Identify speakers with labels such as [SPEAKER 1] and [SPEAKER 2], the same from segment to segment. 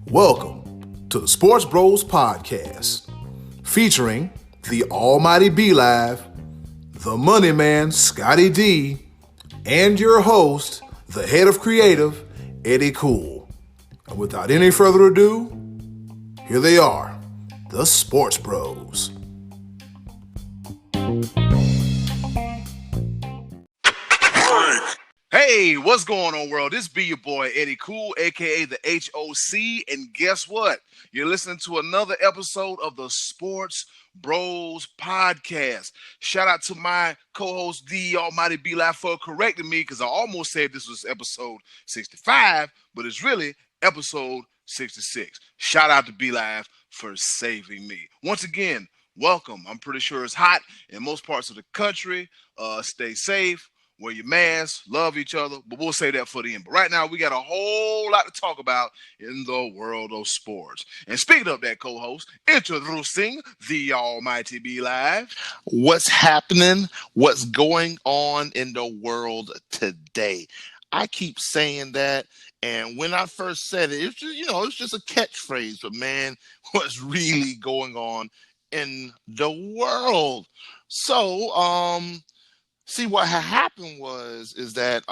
[SPEAKER 1] Welcome to the SportsBros Podcast, featuring the almighty B-Live, the money man, Scottie D, and your host, the head of creative, Eddy Kool. And without any further ado, here they are, the SportsBros.
[SPEAKER 2] Hey, what's going on, world? This be your boy, Eddy Kool, a.k.a. the HOC, and guess what? You're listening to another episode of the SportsBros Podcast. Shout out to my co-host, the almighty B-Live, for correcting me, because I almost said this was episode 65, but it's really episode 66. Shout out to B-Live for saving me. Once again, welcome. I'm pretty sure it's hot in most parts of the country. Stay safe. Wear your mask, love each other, but we'll say that for the end. But right now, we got a whole lot to talk about in the world of sports. And speaking of that, co-host, introducing the almighty B-Live.
[SPEAKER 3] What's happening? What's going on in the world today? I keep saying that, and when I first said it, it's just, it's just a catchphrase, but man, what's really going on in the world? So, see, what had happened is that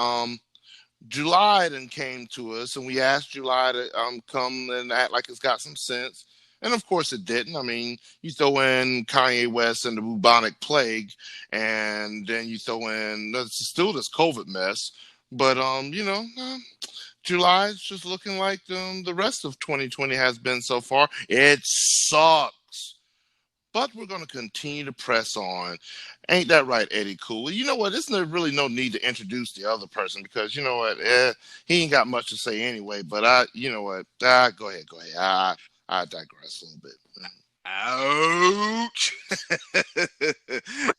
[SPEAKER 3] July then came to us, and we asked July to come and act like it's got some sense. And, of course, it didn't. I mean, you throw in Kanye West and the bubonic plague, and then you throw in still this COVID mess. But, July is just looking like the rest of 2020 has been so far. It sucks. But we're going to continue to press on. Ain't that right, Eddy Kool? You know what? There's really no need to introduce the other person because, you know what? He ain't got much to say anyway. But go ahead. I digress a little bit.
[SPEAKER 2] Ouch.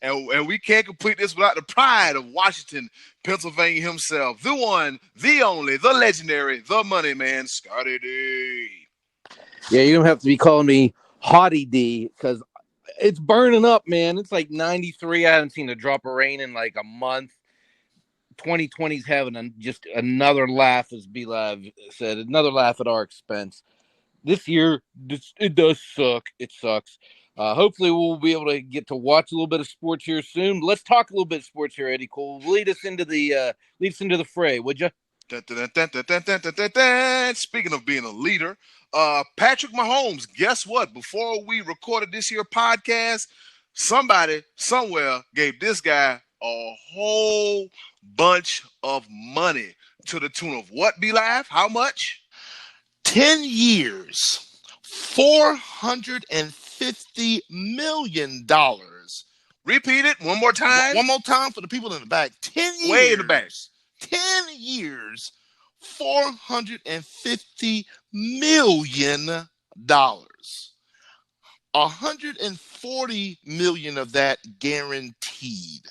[SPEAKER 2] and we can't complete this without the pride of Washington, Pennsylvania himself. The one, the only, the legendary, the money man, Scottie D.
[SPEAKER 4] Yeah, you don't have to be calling me Hottie D because it's burning up, man. It's like 93. I haven't seen a drop of rain in like a month. 2020's having just another laugh, as B-Live said, another laugh at our expense. This year, it does suck. It sucks. Hopefully, we'll be able to get to watch a little bit of sports here soon. Let's talk a little bit of sports here, Eddy Kool. Lead us into the fray, would you?
[SPEAKER 2] Speaking of being a leader, Patrick Mahomes, guess what? Before we recorded this here podcast, somebody somewhere gave this guy a whole bunch of money to the tune of what, B-Live? How much?
[SPEAKER 3] 10 years, $450 million.
[SPEAKER 2] Repeat it one more time.
[SPEAKER 3] One more time for the people in the back. 10 years.
[SPEAKER 2] Way in the back.
[SPEAKER 3] 10 years, $450 million. $140 million of that guaranteed.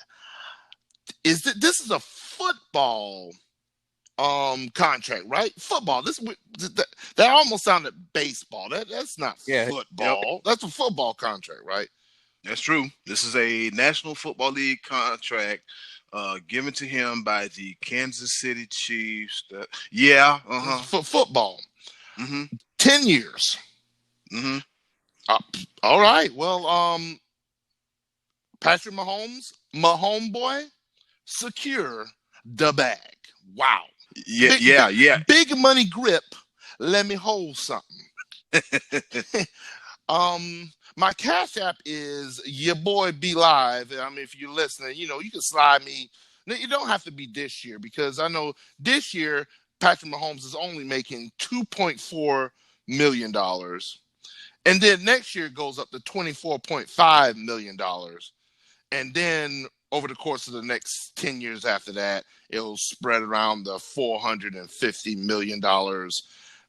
[SPEAKER 3] This is a football contract, right? Football. That almost sounded baseball. That's not football. Yep. That's a football contract, right?
[SPEAKER 2] That's true. This is a National Football League contract given to him by the Kansas City Chiefs.
[SPEAKER 3] For football.
[SPEAKER 2] Mm-hmm.
[SPEAKER 3] 10 years.
[SPEAKER 2] Mm-hmm.
[SPEAKER 3] All right. Well, Patrick Mahomes, boy, secure the bag. Wow.
[SPEAKER 2] Yeah.
[SPEAKER 3] Big money grip. Let me hold something. My Cash App is your boy B-Live. I mean, if you're listening, you can slide me. You don't have to be this year because I know this year Patrick Mahomes is only making $2.4 million. And then next year it goes up to $24.5 million. And then over the course of the next 10 years after that, it'll spread around the $450 million.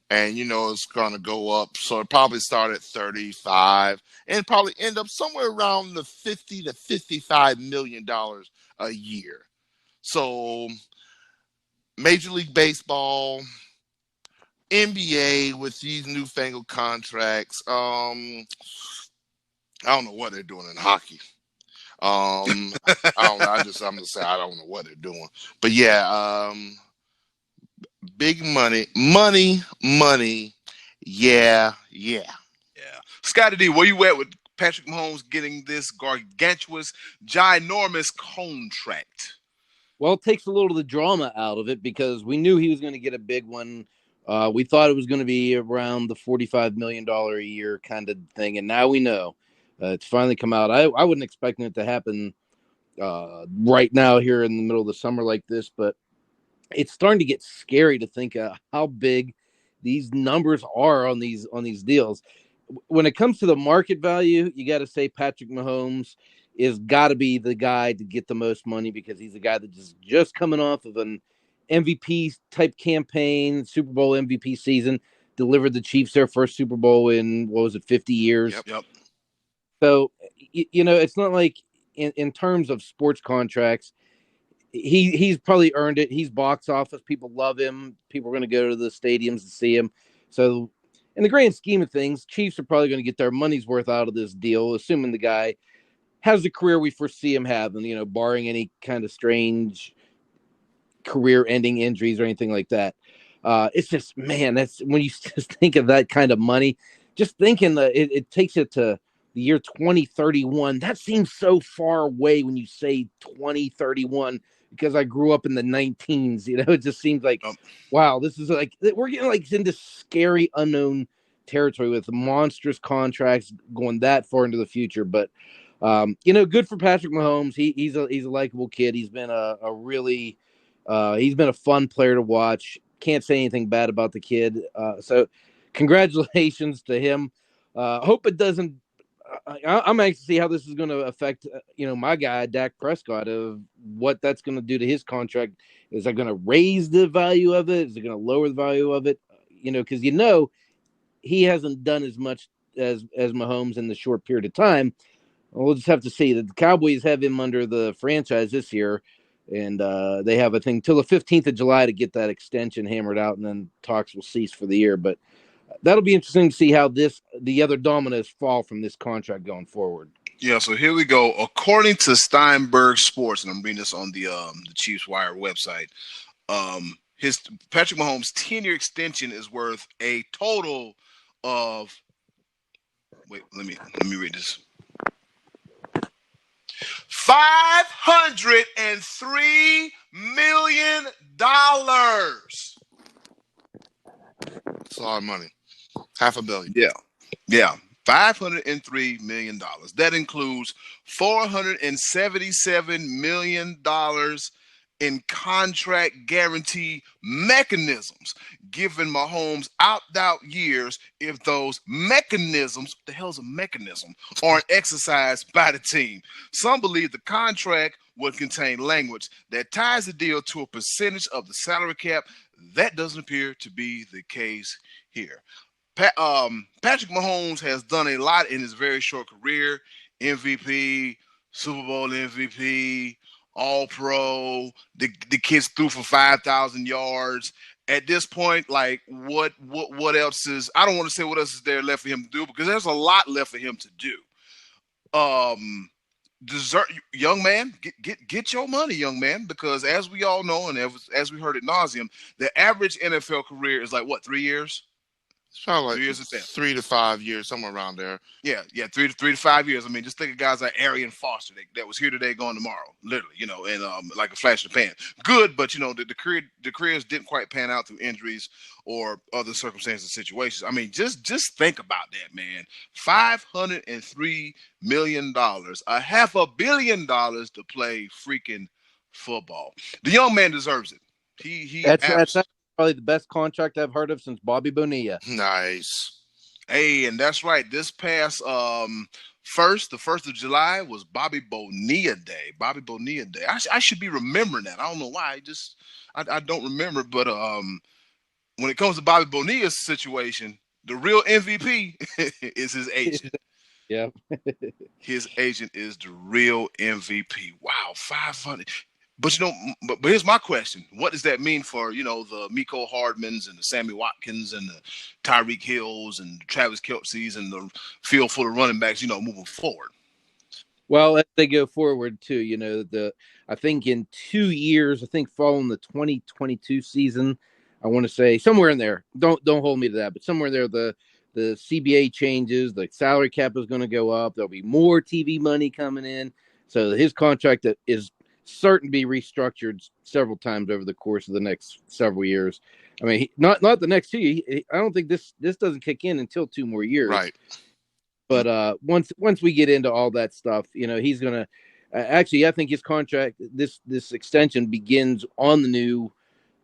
[SPEAKER 3] And, it's going to go up. So it probably start at 35 and probably end up somewhere around the $50 to $55 million a year. So Major League Baseball, NBA with these newfangled contracts. I don't know what they're doing in hockey. I don't know. I'm gonna say I don't know what they're doing. But yeah, Big money, money, money. Yeah.
[SPEAKER 2] Yeah. Scottie D, where you at with Patrick Mahomes getting this gargantuous, ginormous contract?
[SPEAKER 4] Well, it takes a little of the drama out of it because we knew he was going to get a big one. We thought it was going to be around the $45 million a year kind of thing, and now we know it's finally come out. I wasn't expecting it to happen right now here in the middle of the summer like this, but it's starting to get scary to think how big these numbers are on these deals. When it comes to the market value, you got to say Patrick Mahomes is got to be the guy to get the most money because he's a guy that just coming off of an MVP type campaign, Super Bowl MVP season, delivered the Chiefs their first Super Bowl in, 50 years?
[SPEAKER 2] Yep.
[SPEAKER 4] So, it's not like in terms of sports contracts, he's probably earned it. He's box office. People love him. People are going to go to the stadiums to see him. So in the grand scheme of things, Chiefs are probably going to get their money's worth out of this deal, assuming the guy has the career we foresee him having, barring any kind of strange career-ending injuries or anything like that. It's just, man, that's when you just think of that kind of money, just thinking that it takes it to the year 2031. That seems so far away when you say 2031 because I grew up in the 19s. It just seems like, wow, this is like we're getting like into scary unknown territory with monstrous contracts going that far into the future. But good for Patrick Mahomes. He's a likable kid. He's been a really he's been a fun player to watch. Can't say anything bad about the kid. So congratulations to him. Hope it doesn't. I'm anxious to see how this is going to affect, my guy, Dak Prescott, of what that's going to do to his contract. Is that going to raise the value of it? Is it going to lower the value of it? Because he hasn't done as much as Mahomes in the short period of time. We'll just have to see. That the Cowboys have him under the franchise this year, and they have, I think, till the 15th of July to get that extension hammered out, and then talks will cease for the year. But that'll be interesting to see how the other dominoes fall from this contract going forward.
[SPEAKER 2] Yeah, so here we go. According to Steinberg Sports, and I'm reading this on the Chiefs Wire website, his Patrick Mahomes' 10-year extension is worth a total of. Wait, let me read this. $503 million.
[SPEAKER 3] That's a lot of money. $500 million.
[SPEAKER 2] Yeah. $503 million. That includes $477 million in contract guarantee mechanisms, giving Mahomes opt-out years if those mechanisms, what the hell's a mechanism, aren't exercised by the team. Some believe the contract would contain language that ties the deal to a percentage of the salary cap. That doesn't appear to be the case here. Patrick Mahomes has done a lot in his very short career. MVP, Super Bowl MVP, All-Pro. The kid's threw for 5,000 yards. At this point, like what else is? I don't want to say what else is there left for him to do because there's a lot left for him to do. Young man, get your money, young man, because as we all know and as we heard ad nauseum, the average NFL career is like what, 3 years?
[SPEAKER 3] It's probably like
[SPEAKER 2] 3 years
[SPEAKER 3] 3 to 5 years, somewhere around there.
[SPEAKER 2] Yeah, 3 to 5 years. I mean, just think of guys like Arian Foster that was here today, gone tomorrow, literally, and like a flash in the pan. Good, but the careers didn't quite pan out through injuries or other circumstances and situations. I mean, just think about that, man. $503 million, $500 million to play freaking football. The young man deserves it.
[SPEAKER 4] That's probably the best contract I've heard of since Bobby Bonilla.
[SPEAKER 3] Nice.
[SPEAKER 2] Hey, and that's right. This past the 1st of July was Bobby Bonilla Day. Bobby Bonilla Day. I should be remembering that. I don't know why. I don't remember. But when it comes to Bobby Bonilla's situation, the real MVP is his agent.
[SPEAKER 4] Yeah.
[SPEAKER 2] His agent is the real MVP. Wow, 500. But but here's my question: what does that mean for the Mecole Hardmans and the Sammy Watkins and the Tyreek Hills and the Travis Kelce's and the field full of running backs? Moving forward.
[SPEAKER 4] Well, as they go forward too, I think in 2 years, following the 2022 season, I want to say somewhere in there. Don't hold me to that, but somewhere there, the CBA changes, the salary cap is going to go up. There'll be more TV money coming in. So his contract is certain to be restructured several times over the course of the next several years. I mean, not the next 2 years. I don't think this doesn't kick in until 2 more years.
[SPEAKER 3] Right.
[SPEAKER 4] But once we get into all that stuff, he's going to actually, I think his contract, this extension begins on the new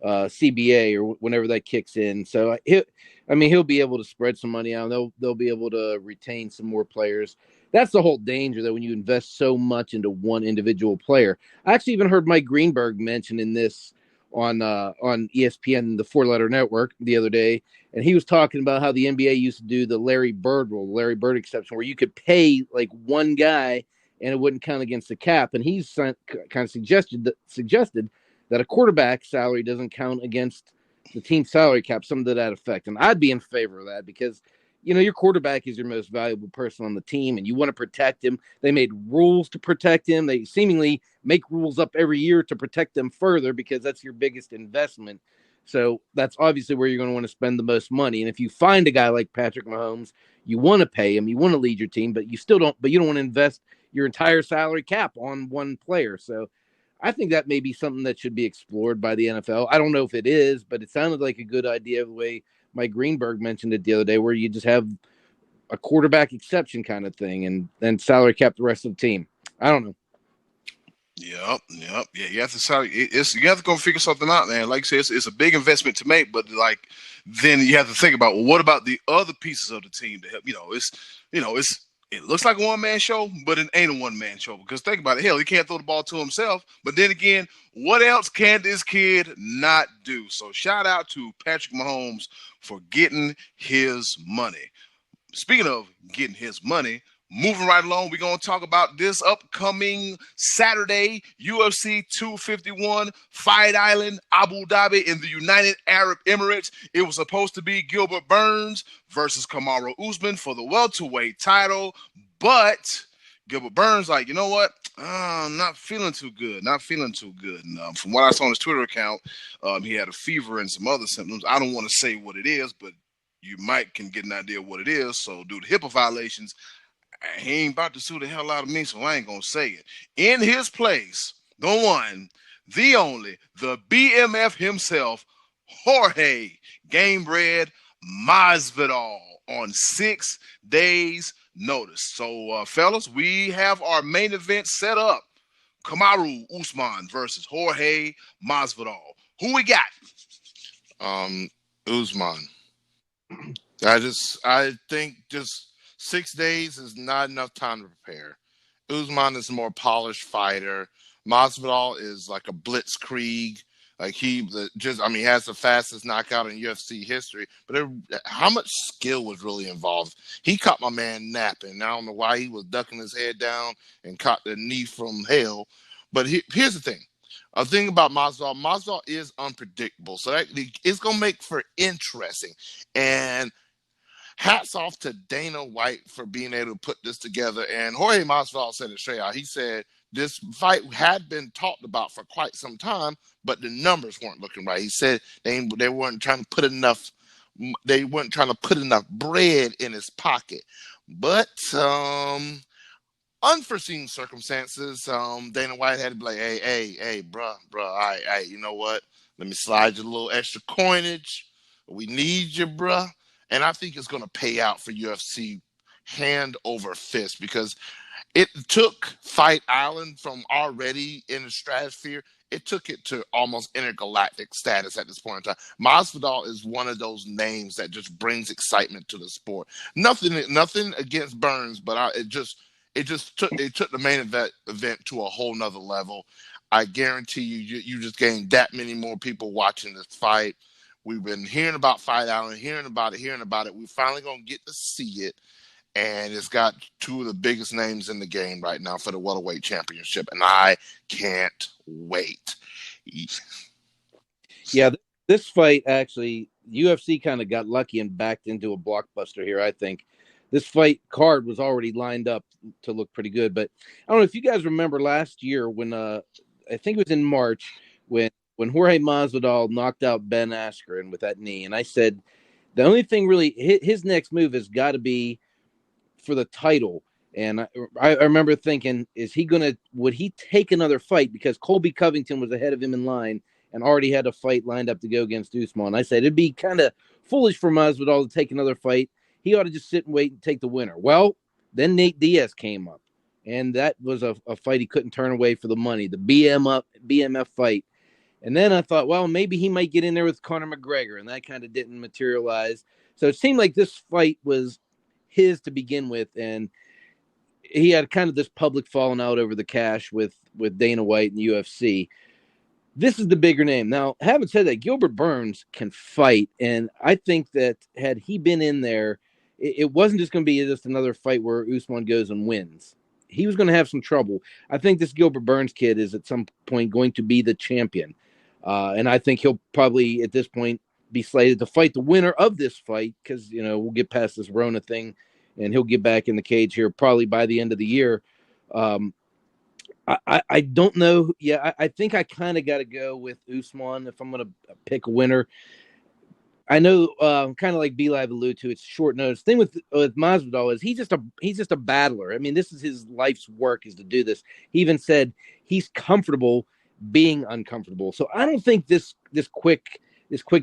[SPEAKER 4] CBA or whenever that kicks in. So he'll be able to spread some money out. They'll be able to retain some more players. That's the whole danger, that when you invest so much into one individual player. I actually even heard Mike Greenberg mention in this on ESPN, the 4-letter network, the other day, and he was talking about how the NBA used to do the Larry Bird rule, the Larry Bird exception, where you could pay like one guy and it wouldn't count against the cap. And he's kind of suggested that a quarterback salary doesn't count against the team salary cap, something to that effect. And I'd be in favor of that because, your quarterback is your most valuable person on the team and you want to protect him. They made rules to protect him. They seemingly make rules up every year to protect them further because that's your biggest investment. So that's obviously where you're going to want to spend the most money. And if you find a guy like Patrick Mahomes, you want to pay him, you want to lead your team, but you don't want to invest your entire salary cap on one player. So I think that may be something that should be explored by the NFL. I don't know if it is, but it sounded like a good idea the way Mike Greenberg mentioned it the other day, where you just have a quarterback exception kind of thing and then salary cap the rest of the team. I don't know.
[SPEAKER 2] Yep. Yeah, you have to you have to go figure something out, man. Like you said, it's a big investment to make, but then you have to think about, well, what about the other pieces of the team to help? It looks like a one-man show, but it ain't a one-man show. Because think about it. Hell, he can't throw the ball to himself. But then again, what else can this kid not do? So shout out to Patrick Mahomes for getting his money. Speaking of getting his money, moving right along, we're going to talk about this upcoming Saturday, UFC 251, Fight Island, Abu Dhabi in the United Arab Emirates. It was supposed to be Gilbert Burns versus Kamaru Usman for the welterweight title, but Gilbert Burns like, you know what? I'm not feeling too good. And, from what I saw on his Twitter account, he had a fever and some other symptoms. I don't want to say what it is, but you can get an idea of what it is. So due to HIPAA violations, he ain't about to sue the hell out of me, so I ain't going to say it. In his place, the one, the only, the BMF himself, Jorge Gamebred Masvidal on 6 days' notice. So, fellas, we have our main event set up. Kamaru Usman versus Jorge Masvidal. Who we got?
[SPEAKER 3] Usman. I think 6 days is not enough time to prepare. Usman is a more polished fighter. Masvidal is like a blitzkrieg. Like he has the fastest knockout in UFC history. But how much skill was really involved? He caught my man napping. I don't know why he was ducking his head down and caught the knee from hell. But here's the thing. A thing about Masvidal is unpredictable. So it's going to make for interesting. And hats off to Dana White for being able to put this together. And Jorge Masvidal said it straight out. He said this fight had been talked about for quite some time, but the numbers weren't looking right. He said they weren't trying to put enough. They weren't trying to put enough bread in his pocket. But unforeseen circumstances, Dana White had to be like, hey, bruh, all right, you know what? Let me slide you a little extra coinage. We need you, bruh. And I think it's going to pay out for UFC hand over fist because it took Fight Island from already in the stratosphere. It took it to almost intergalactic status at this point in time. Masvidal is one of those names that just brings excitement to the sport. Nothing against Burns, but it took the main event to a whole nother level. I guarantee you just gained that many more people watching this fight. We've been hearing about Fight Island, hearing about it. We're finally going to get to see it. And it's got two of the biggest names in the game right now for the welterweight championship. And I can't wait.
[SPEAKER 4] Yeah, this fight actually, UFC kind of got lucky and backed into a blockbuster here, I think. This fight card was already lined up to look pretty good. But I don't know if you guys remember last year when, I think it was in March, when when Jorge Masvidal knocked out Ben Askren with that knee, and I said the only thing really his next move has got to be for the title. And I remember thinking, would he take another fight? Because Colby Covington was ahead of him in line and already had a fight lined up to go against Usman. I said it'd be kind of foolish for Masvidal to take another fight. He ought to just sit and wait and take the winner. Well, then Nate Diaz came up, and that was a fight he couldn't turn away for the money, the BMF fight. And then I thought, well, maybe he might get in there with Conor McGregor, and that kind of didn't materialize. So it seemed like this fight was his to begin with, and he had kind of this public falling out over the cash with Dana White and the UFC. This is the bigger name. Now, having said that, Gilbert Burns can fight, and I think that had he been in there, it wasn't just going to be just another fight where Usman goes and wins. He was going to have some trouble. I think this Gilbert Burns kid is at some point going to be the champion, and I think he'll probably at this point be slated to fight the winner of this fight because, we'll get past this Rona thing and he'll get back in the cage here probably by the end of the year. I don't know. Yeah, I think I kind of got to go with Usman if I'm going to pick a winner. I know, kind of like B-Live alluded to, it's short notice. Thing with Masvidal is he's just a battler. I mean, this is his life's work is to do this. He even said he's comfortable being uncomfortable. So I don't think this quick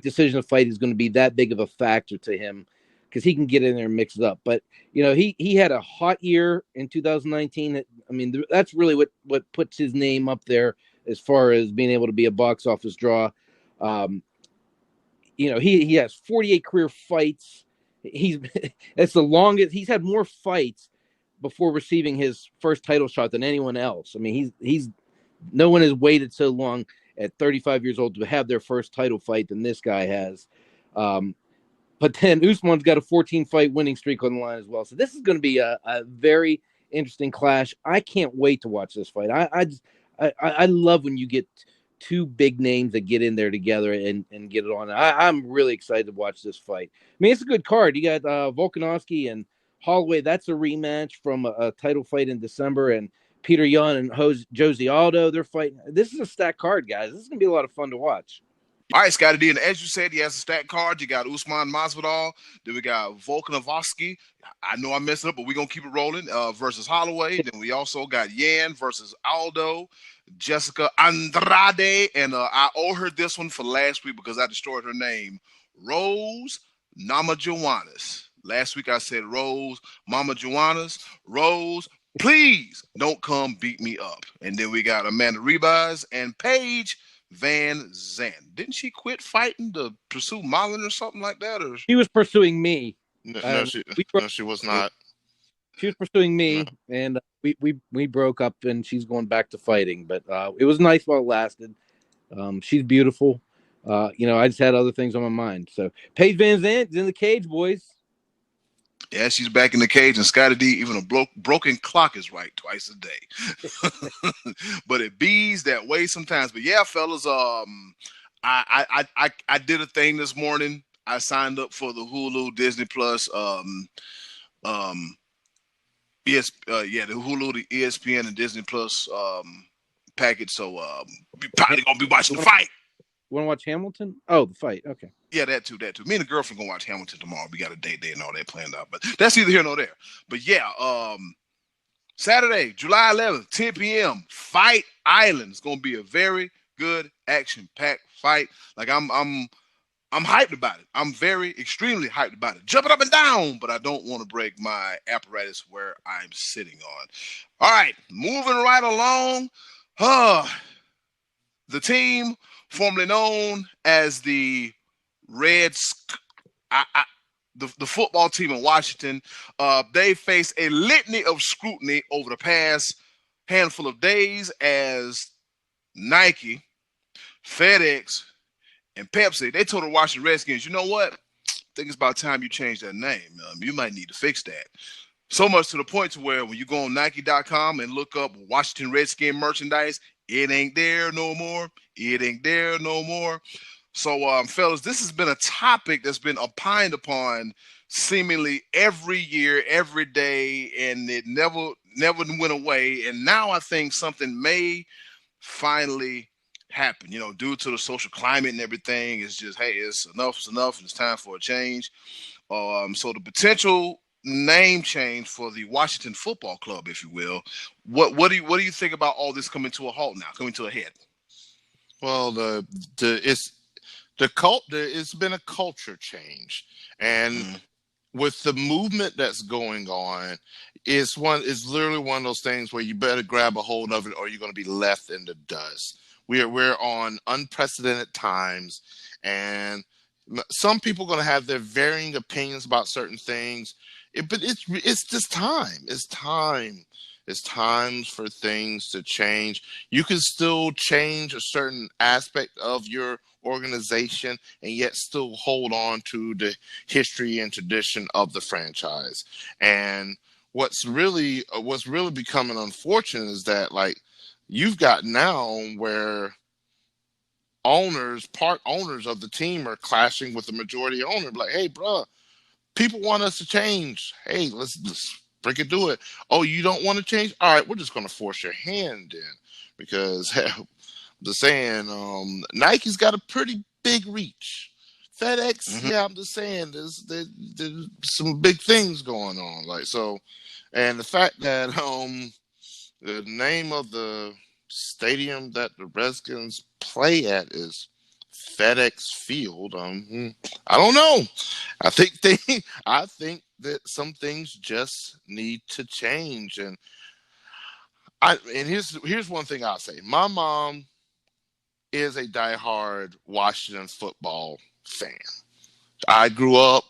[SPEAKER 4] decision to fight is going to be that big of a factor to him because he can get in there and mix it up. But, he had a hot year in 2019. I mean, that's really what puts his name up there as far as being able to be a box office draw. He has 48 career fights. That's the longest. He's had more fights before receiving his first title shot than anyone else. I mean, he's no one has waited so long at 35 years old to have their first title fight than this guy has. But then Usman's got a 14-fight winning streak on the line as well. So this is going to be a very interesting clash. I can't wait to watch this fight. I love when you get two big names that get in there together and get it on. I'm really excited to watch this fight. I mean, it's a good card. You got Volkanovski and Holloway. That's a rematch from a title fight in December. And Peter Yan and Jose Aldo, they're fighting. This is a stacked card, guys. This is going to be a lot of fun to watch.
[SPEAKER 2] All right, Scottie D, and as you said, he has a stacked card. You got Usman Masvidal. Then we got Volkanovski. I know I messed it up, but we're going to keep it rolling, versus Holloway. Then we also got Yan versus Aldo, Jessica Andrade, and I owe her this one for last week because I destroyed her name, Rose Namajuanis. Last week I said Rose Mamajuanis. Rose, please don't come beat me up. And then we got Amanda Ribas and Paige Van Zandt. Didn't she quit fighting to pursue modeling or something like that? Or
[SPEAKER 4] she was pursuing me.
[SPEAKER 3] No, she was not.
[SPEAKER 4] She was pursuing me, and we broke up, and she's going back to fighting. But it was nice while it lasted. She's beautiful. I just had other things on my mind. So Paige Van Zandt is in the cage, boys.
[SPEAKER 2] Yeah, she's back in the cage, and Scottie D, even a broken clock is right twice a day. But it bees that way sometimes. But yeah, fellas, I did a thing this morning. I signed up for the Hulu Disney Plus, the Hulu, the ESPN and Disney Plus package. So we probably gonna be watching the fight.
[SPEAKER 4] You want to watch Hamilton? Oh, the fight. Okay.
[SPEAKER 2] Yeah, that too. Me and the girlfriend gonna watch Hamilton tomorrow. We got a date day and all that planned out, but that's neither here nor there. But yeah, Saturday, July 11th, 10 p.m. Fight Island. It's gonna be a very good action-packed fight. Like I'm hyped about it. I'm extremely hyped about it. Jumping up and down, but I don't want to break my apparatus where I'm sitting on. All right, moving right along. The team formerly known as the Reds, the football team in Washington, they face a litany of scrutiny over the past handful of days as Nike, FedEx, and Pepsi, they told the Washington Redskins, you know what? I think it's about time you change that name. You might need to fix that. So much to the point to where when you go on Nike.com and look up Washington Redskin merchandise, it ain't there no more. It ain't there no more. So, fellas, this has been a topic that's been opined upon seemingly every year, every day, and it never went away. And now I think something may finally happen. Due to the social climate and everything, it's just, hey, it's enough, and it's time for a change. So the potential name change for the Washington Football Club, if you will, what do you think about all this coming to a halt now, coming to a head?
[SPEAKER 3] Well, it's been a culture change, and with the movement that's going on, it's literally one of those things where you better grab a hold of it, or you're going to be left in the dust. We're on unprecedented times, and some people are going to have their varying opinions about certain things. But it's just time. It's time. It's time for things to change. You can still change a certain aspect of your organization and yet still hold on to the history and tradition of the franchise. And what's really becoming unfortunate is that, like, you've got now where part owners of the team are clashing with the majority owner. Like, hey, bro, people want us to change. Hey, let's freaking do it. Oh, you don't want to change? All right, we're just going to force your hand in, because the saying, Nike's got a pretty big reach. FedEx, yeah, I'm just saying, there's some big things going on. Like, so, and the fact that the name of the stadium that the Redskins play at is FedEx Field. I don't know. I think that some things just need to change. And here's one thing I'll say. My mom is a diehard Washington football fan. I grew up,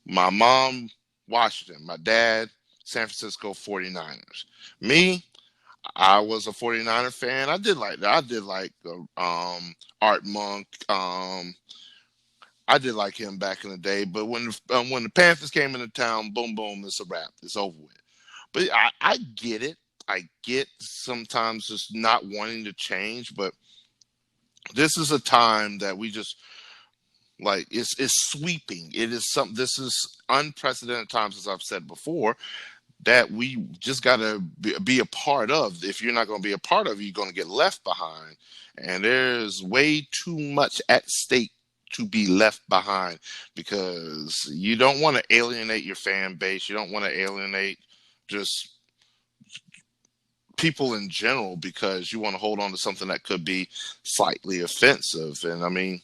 [SPEAKER 3] my mom, Washington, my dad, San Francisco 49ers. Me, I was a 49er fan. I did like that. I did like Art Monk. I did like him back in the day. But when the Panthers came into town, boom, boom, it's a wrap. It's over with. But I get it. I get sometimes just not wanting to change. But this is a time that we just, like, it's sweeping. It is something. This is unprecedented times, as I've said before, that we just got to be a part of. If you're not going to be a part of it, you're going to get left behind. And there's way too much at stake to be left behind, because you don't want to alienate your fan base. You don't want to alienate just people in general, because you want to hold on to something that could be slightly offensive. And I mean,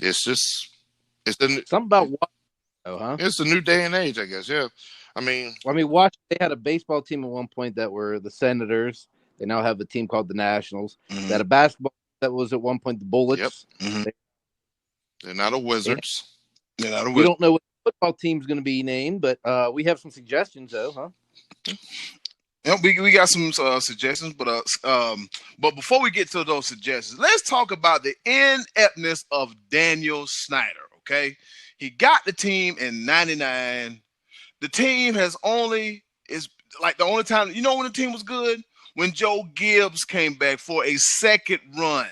[SPEAKER 3] it's something
[SPEAKER 4] about what, though, huh?
[SPEAKER 3] It's a new day and age, I guess. Yeah. I mean,
[SPEAKER 4] watch. They had a baseball team at one point that were the Senators. They now have a team called the Nationals.
[SPEAKER 2] Mm-hmm.
[SPEAKER 4] They had a basketball that was at one point the Bullets.
[SPEAKER 2] Yep. Mm-hmm.
[SPEAKER 3] They're not a Wizards.
[SPEAKER 4] We don't know what the football team's going to be named, but we have some suggestions, though, huh?
[SPEAKER 2] Yeah, we got some suggestions, but before we get to those suggestions, let's talk about the ineptness of Daniel Snyder. Okay, he got the team in '99. The team is like the only time, when the team was good? When Joe Gibbs came back for a second run.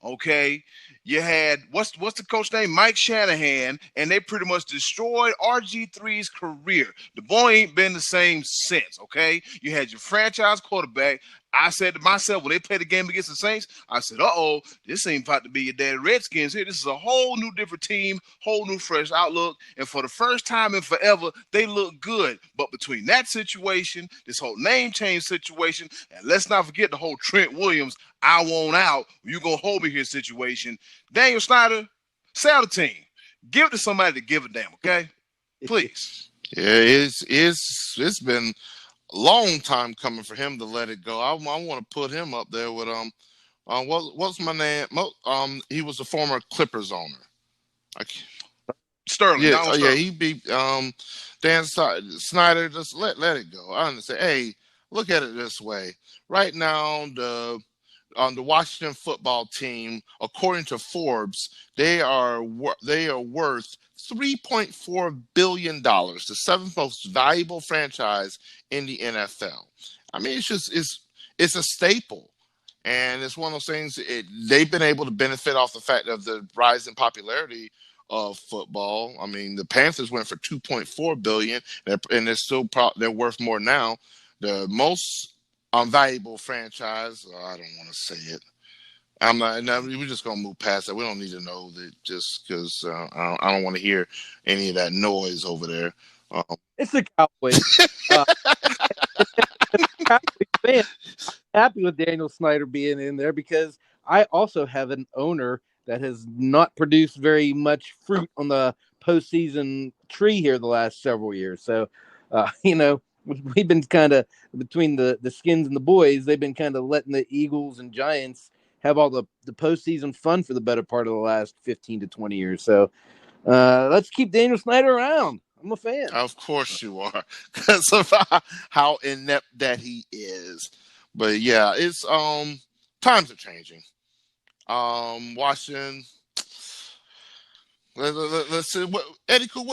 [SPEAKER 2] Okay. You had, what's the coach name? Mike Shanahan, and they pretty much destroyed RG3's career. The boy ain't been the same since, okay? You had your franchise quarterback. I said to myself, when they played the game against the Saints, I said, this ain't about to be your daddy Redskins here. This is a whole new different team, whole new fresh outlook. And for the first time in forever, they look good. But between that situation, this whole name change situation, and let's not forget the whole Trent Williams, I want out, you going to hold me here situation. Daniel Snyder, sell the team. Give it to somebody to give a damn, okay? Please.
[SPEAKER 3] Yeah, it's been a long time coming for him to let it go. I want to put him up there with what's my name? He was a former Clippers owner.
[SPEAKER 2] Sterling.
[SPEAKER 3] Yeah, he beat Dan Snyder. Just let it go. I understand. Hey, look at it this way. Right now, the Washington football team, according to Forbes, they are worth $3.4 billion, the seventh most valuable franchise in the NFL. I mean, it's a staple, and it's one of those things. They've been able to benefit off the fact of the rise in popularity of football. I mean, the Panthers went for $2.4 billion, and they're worth more now. The most valuable franchise, I don't want to say it. I'm not. No, we're just gonna move past that. We don't need to know that just because I don't want to hear any of that noise over there.
[SPEAKER 4] It's the Cowboys. Cowboys fan. I'm happy with Daniel Snyder being in there because I also have an owner that has not produced very much fruit on the postseason tree here the last several years. So, we've been kind of between the Skins and the boys. They've been kind of letting the Eagles and Giants have all the postseason fun for the better part of the last 15 to 20 years. So, let's keep Daniel Snyder around. I'm a fan.
[SPEAKER 3] Of course you are, because of how inept that he is. But yeah, it's times are changing. Washington. Let's see. Eddy Kool,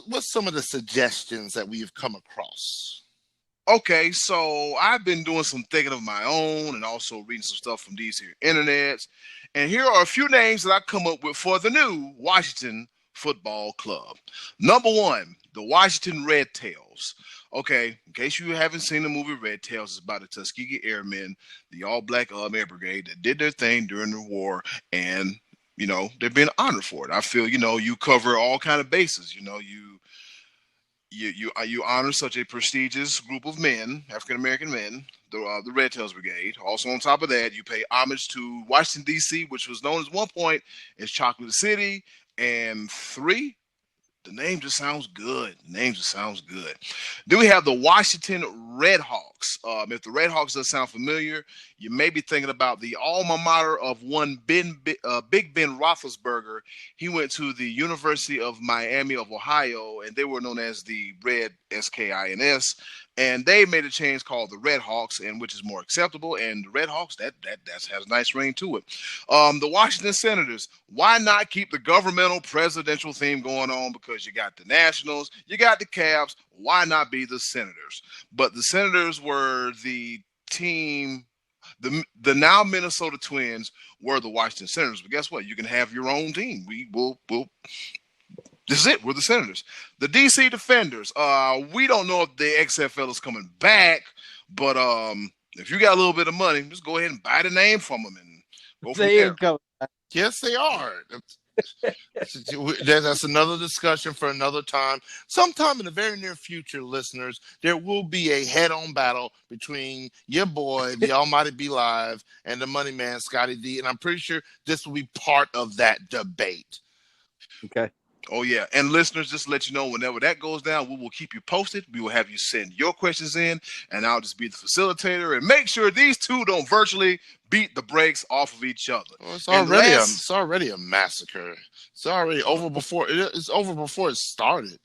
[SPEAKER 3] what's some of the suggestions that we've come across?
[SPEAKER 2] Okay, so I've been doing some thinking of my own and also reading some stuff from these here internets. And here are a few names that I come up with for the new Washington Football Club. Number one, the Washington Red Tails. Okay, in case you haven't seen the movie Red Tails, it's about the Tuskegee Airmen, the all-black air brigade that did their thing during the war, and, they've been honored for it. I feel, you cover all kind of bases. You honor such a prestigious group of men, African-American men, the Red Tails Brigade. Also, on top of that, you pay homage to Washington, D.C., which was known at one point as Chocolate City. And three, the name just sounds good. Then we have the Washington Red Hawks. If the Red Hawks does sound familiar, you may be thinking about the alma mater of one Big Ben Roethlisberger. He went to the University of Miami of Ohio, and they were known as the Red Skins. And they made a change called the Red Hawks, and which is more acceptable. And the Red Hawks, that has a nice ring to it. The Washington Senators. Why not keep the governmental presidential theme going on? Because you got the Nationals, you got the Cavs. Why not be the Senators? But the Senators were the team. The now Minnesota Twins were the Washington Senators. But guess what? You can have your own team. We'll This is it. We're the Senators. The DC Defenders. We don't know if the XFL is coming back, but if you got a little bit of money, just go ahead and buy the name from them and go from there.
[SPEAKER 4] Go.
[SPEAKER 3] Yes, they are. That's another discussion for another time. Sometime in the very near future, listeners, there will be a head-on battle between your boy, the Almighty Be Live, and the money man, Scottie D. And I'm pretty sure this will be part of that debate.
[SPEAKER 4] Okay.
[SPEAKER 2] Oh, yeah. And listeners, just to let you know, whenever that goes down, we will keep you posted. We will have you send your questions in, and I'll just be the facilitator and make sure these two don't virtually beat the brakes off of each other.
[SPEAKER 3] Well, it's already a massacre. It's already over before it started.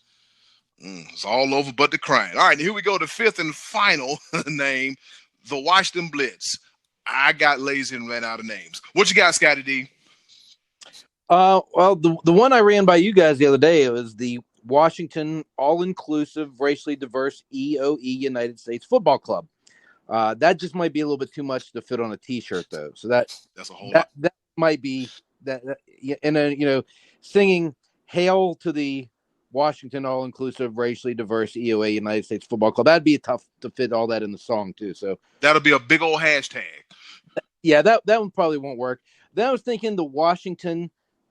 [SPEAKER 2] It's all over but the crying. All right, here we go. The fifth and final name, the Washington Blitz. I got lazy and ran out of names. What you got, Scottie D?
[SPEAKER 4] Well, the one I ran by you guys the other day, it was the Washington All-Inclusive Racially Diverse EOE United States Football Club. That just might be a little bit too much to fit on a T-shirt, though. So that's a whole lot. That might be that. And then singing "Hail to the Washington All-Inclusive Racially Diverse EOA United States Football Club." That'd be tough to fit all that in the song too. So
[SPEAKER 2] that'll be a big old hashtag.
[SPEAKER 4] Yeah, that one probably won't work. Then I was thinking the Washington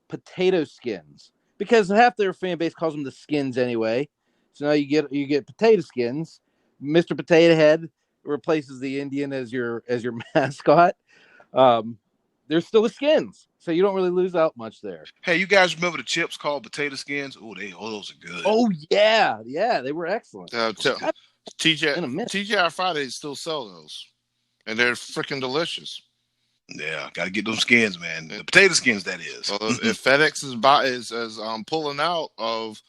[SPEAKER 4] Potato Skins, because half their fan base calls them the Skins anyway. So now you get Potato Skins. Mr. Potato Head replaces the Indian as your mascot. They're still the Skins, so you don't really lose out much there.
[SPEAKER 2] Hey, you guys remember the chips called Potato Skins? Oh, those are good.
[SPEAKER 4] Oh yeah, they were excellent.
[SPEAKER 3] TGI Fridays still sell those, and they're freaking delicious.
[SPEAKER 2] Yeah, got to get those skins, man. The potato skins, that is.
[SPEAKER 3] Well, if FedEx is pulling out of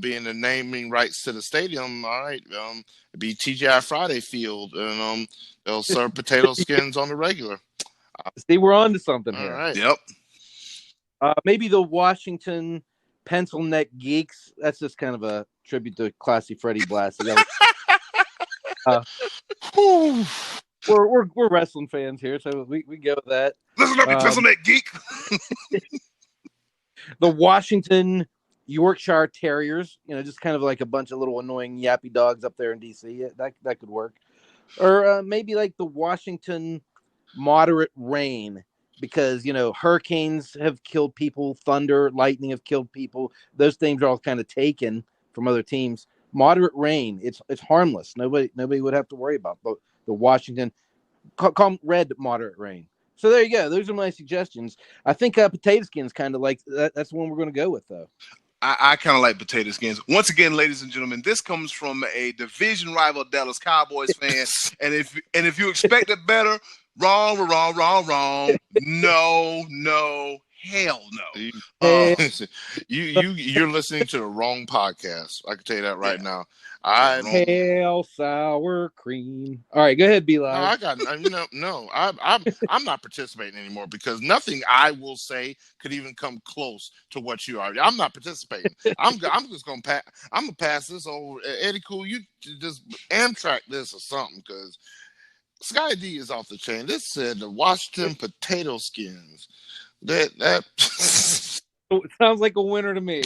[SPEAKER 3] being the naming rights to the stadium, all right, it'd be TGI Friday Field, and they'll serve potato skins on the regular.
[SPEAKER 4] See, we're on to something here.
[SPEAKER 3] All right.
[SPEAKER 2] Yep.
[SPEAKER 4] Maybe the Washington Pencil Neck Geeks. That's just kind of a tribute to Classy Freddie Blassie. We're wrestling fans here, so we go with that.
[SPEAKER 2] Listen up, you Pencil Neck Geek.
[SPEAKER 4] The Washington Yorkshire Terriers, just kind of like a bunch of little annoying yappy dogs up there in DC. That could work. Or maybe like the Washington Moderate Rain, because, hurricanes have killed people, thunder, lightning have killed people. Those things are all kind of taken from other teams. Moderate rain, it's harmless. Nobody would have to worry about the Washington. Call them red moderate rain. So there you go. Those are my suggestions. I think potato skins kind of like that. That's the one we're going to go with, though.
[SPEAKER 2] I kind of like potato skins. Once again, ladies and gentlemen, this comes from a division rival Dallas Cowboys fan. and if you expected better, wrong. No. Hell no.
[SPEAKER 3] You're listening to the wrong podcast. I can tell you that right now.
[SPEAKER 4] Hell sour cream. All right, go ahead, B-Live.
[SPEAKER 3] I'm not participating anymore because nothing I will say could even come close to what you are. I'm not participating. I'm just gonna pass this over. Eddy Kool, you just Amtrak this or something because Scottie D is off the chain. This said the Washington potato skins. That
[SPEAKER 4] it sounds like a winner to me.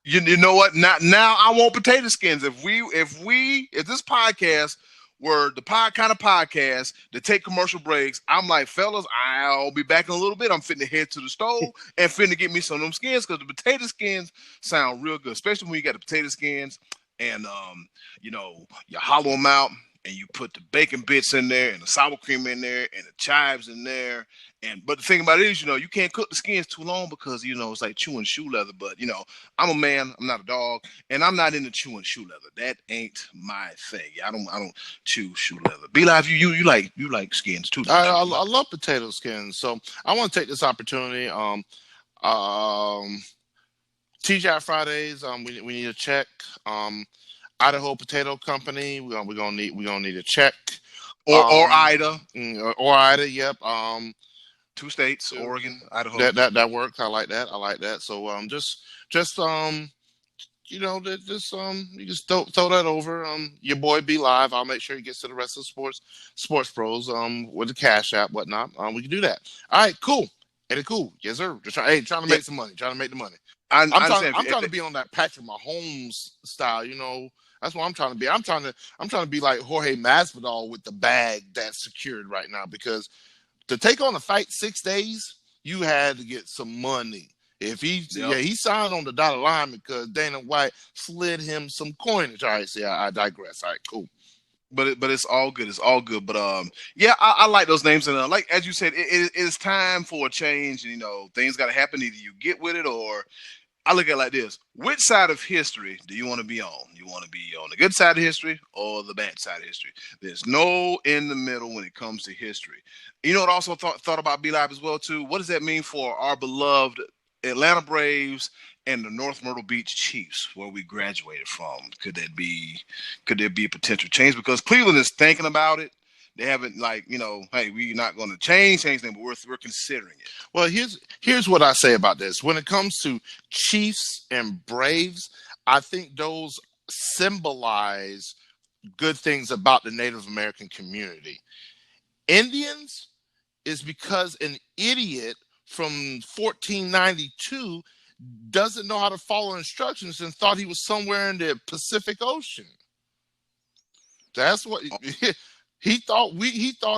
[SPEAKER 2] You know what? Now I want potato skins. If this podcast were the kind of podcast to take commercial breaks, I'm like, fellas, I'll be back in a little bit. I'm finna head to the stove and finna get me some of them skins because the potato skins sound real good, especially when you got the potato skins and you hollow them out. And you put the bacon bits in there and the sour cream in there and the chives in there. But the thing about it is, you can't cook the skins too long because, it's like chewing shoe leather. But, I'm a man. I'm not a dog. And I'm not into chewing shoe leather. That ain't my thing. I don't chew shoe leather. B-Live, you like skins too.
[SPEAKER 3] I love potato skins. So I want to take this opportunity. TGI Fridays, we need a check. Idaho Potato Company, we're gonna need a check,
[SPEAKER 2] or Ida,
[SPEAKER 3] or Ida. Yep.
[SPEAKER 2] 2 states, Oregon, Idaho.
[SPEAKER 3] That works. I like that. So you just throw that over. Your boy be live. I'll make sure he gets to the rest of the sports bros. With the Cash App, whatnot. We can do that. All right, cool. Eddy Kool, yes sir. Trying to make some money. Trying to make the money. I'm trying to be on that Patrick Mahomes style. That's what I'm trying to be. I'm trying to be like Jorge Masvidal with the bag that's secured right now because to take on a fight 6 days, you had to get some money. If he signed on the dotted line because Dana White slid him some coinage. All right, I digress. All right, cool.
[SPEAKER 2] But it's all good. It's all good. But I like those names and like as you said, it is time for a change. And things got to happen. Either you get with it or. I look at it like this. Which side of history do you want to be on? You want to be on the good side of history or the bad side of history? There's no in the middle when it comes to history. You know what I also thought about B-Live as well, too? What does that mean for our beloved Atlanta Braves and the North Myrtle Beach Chiefs, where we graduated from? Could there be a potential change? Because Cleveland is thinking about it. They haven't hey, we're not going to change them, but we're considering it.
[SPEAKER 3] Well, here's what I say about this. When it comes to Chiefs and Braves, I think those symbolize good things about the Native American community. Indians is because an idiot from 1492 doesn't know how to follow instructions and thought he was somewhere in the Pacific Ocean. That's what... He thought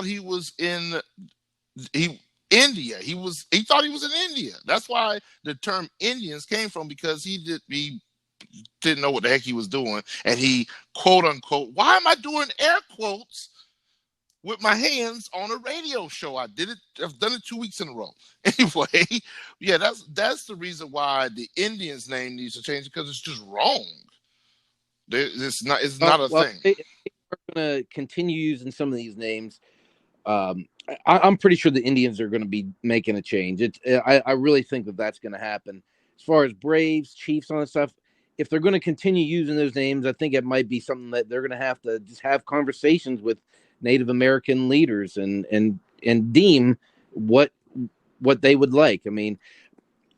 [SPEAKER 3] he was in India. He thought he was in India. That's why the term Indians came from, because he didn't know what the heck he was doing, and he quote unquote. Why am I doing air quotes with my hands on a radio show? I've done it 2 weeks in a row. Anyway, yeah, that's the reason why the Indians name needs to change, because it's just wrong. It's not a thing.
[SPEAKER 4] We're going to continue using some of these names. I'm pretty sure the Indians are going to be making a change. I really think that's going to happen. As far as Braves, Chiefs, all that stuff, if they're going to continue using those names, I think it might be something that they're going to have to just have conversations with Native American leaders and deem what they would like. I mean,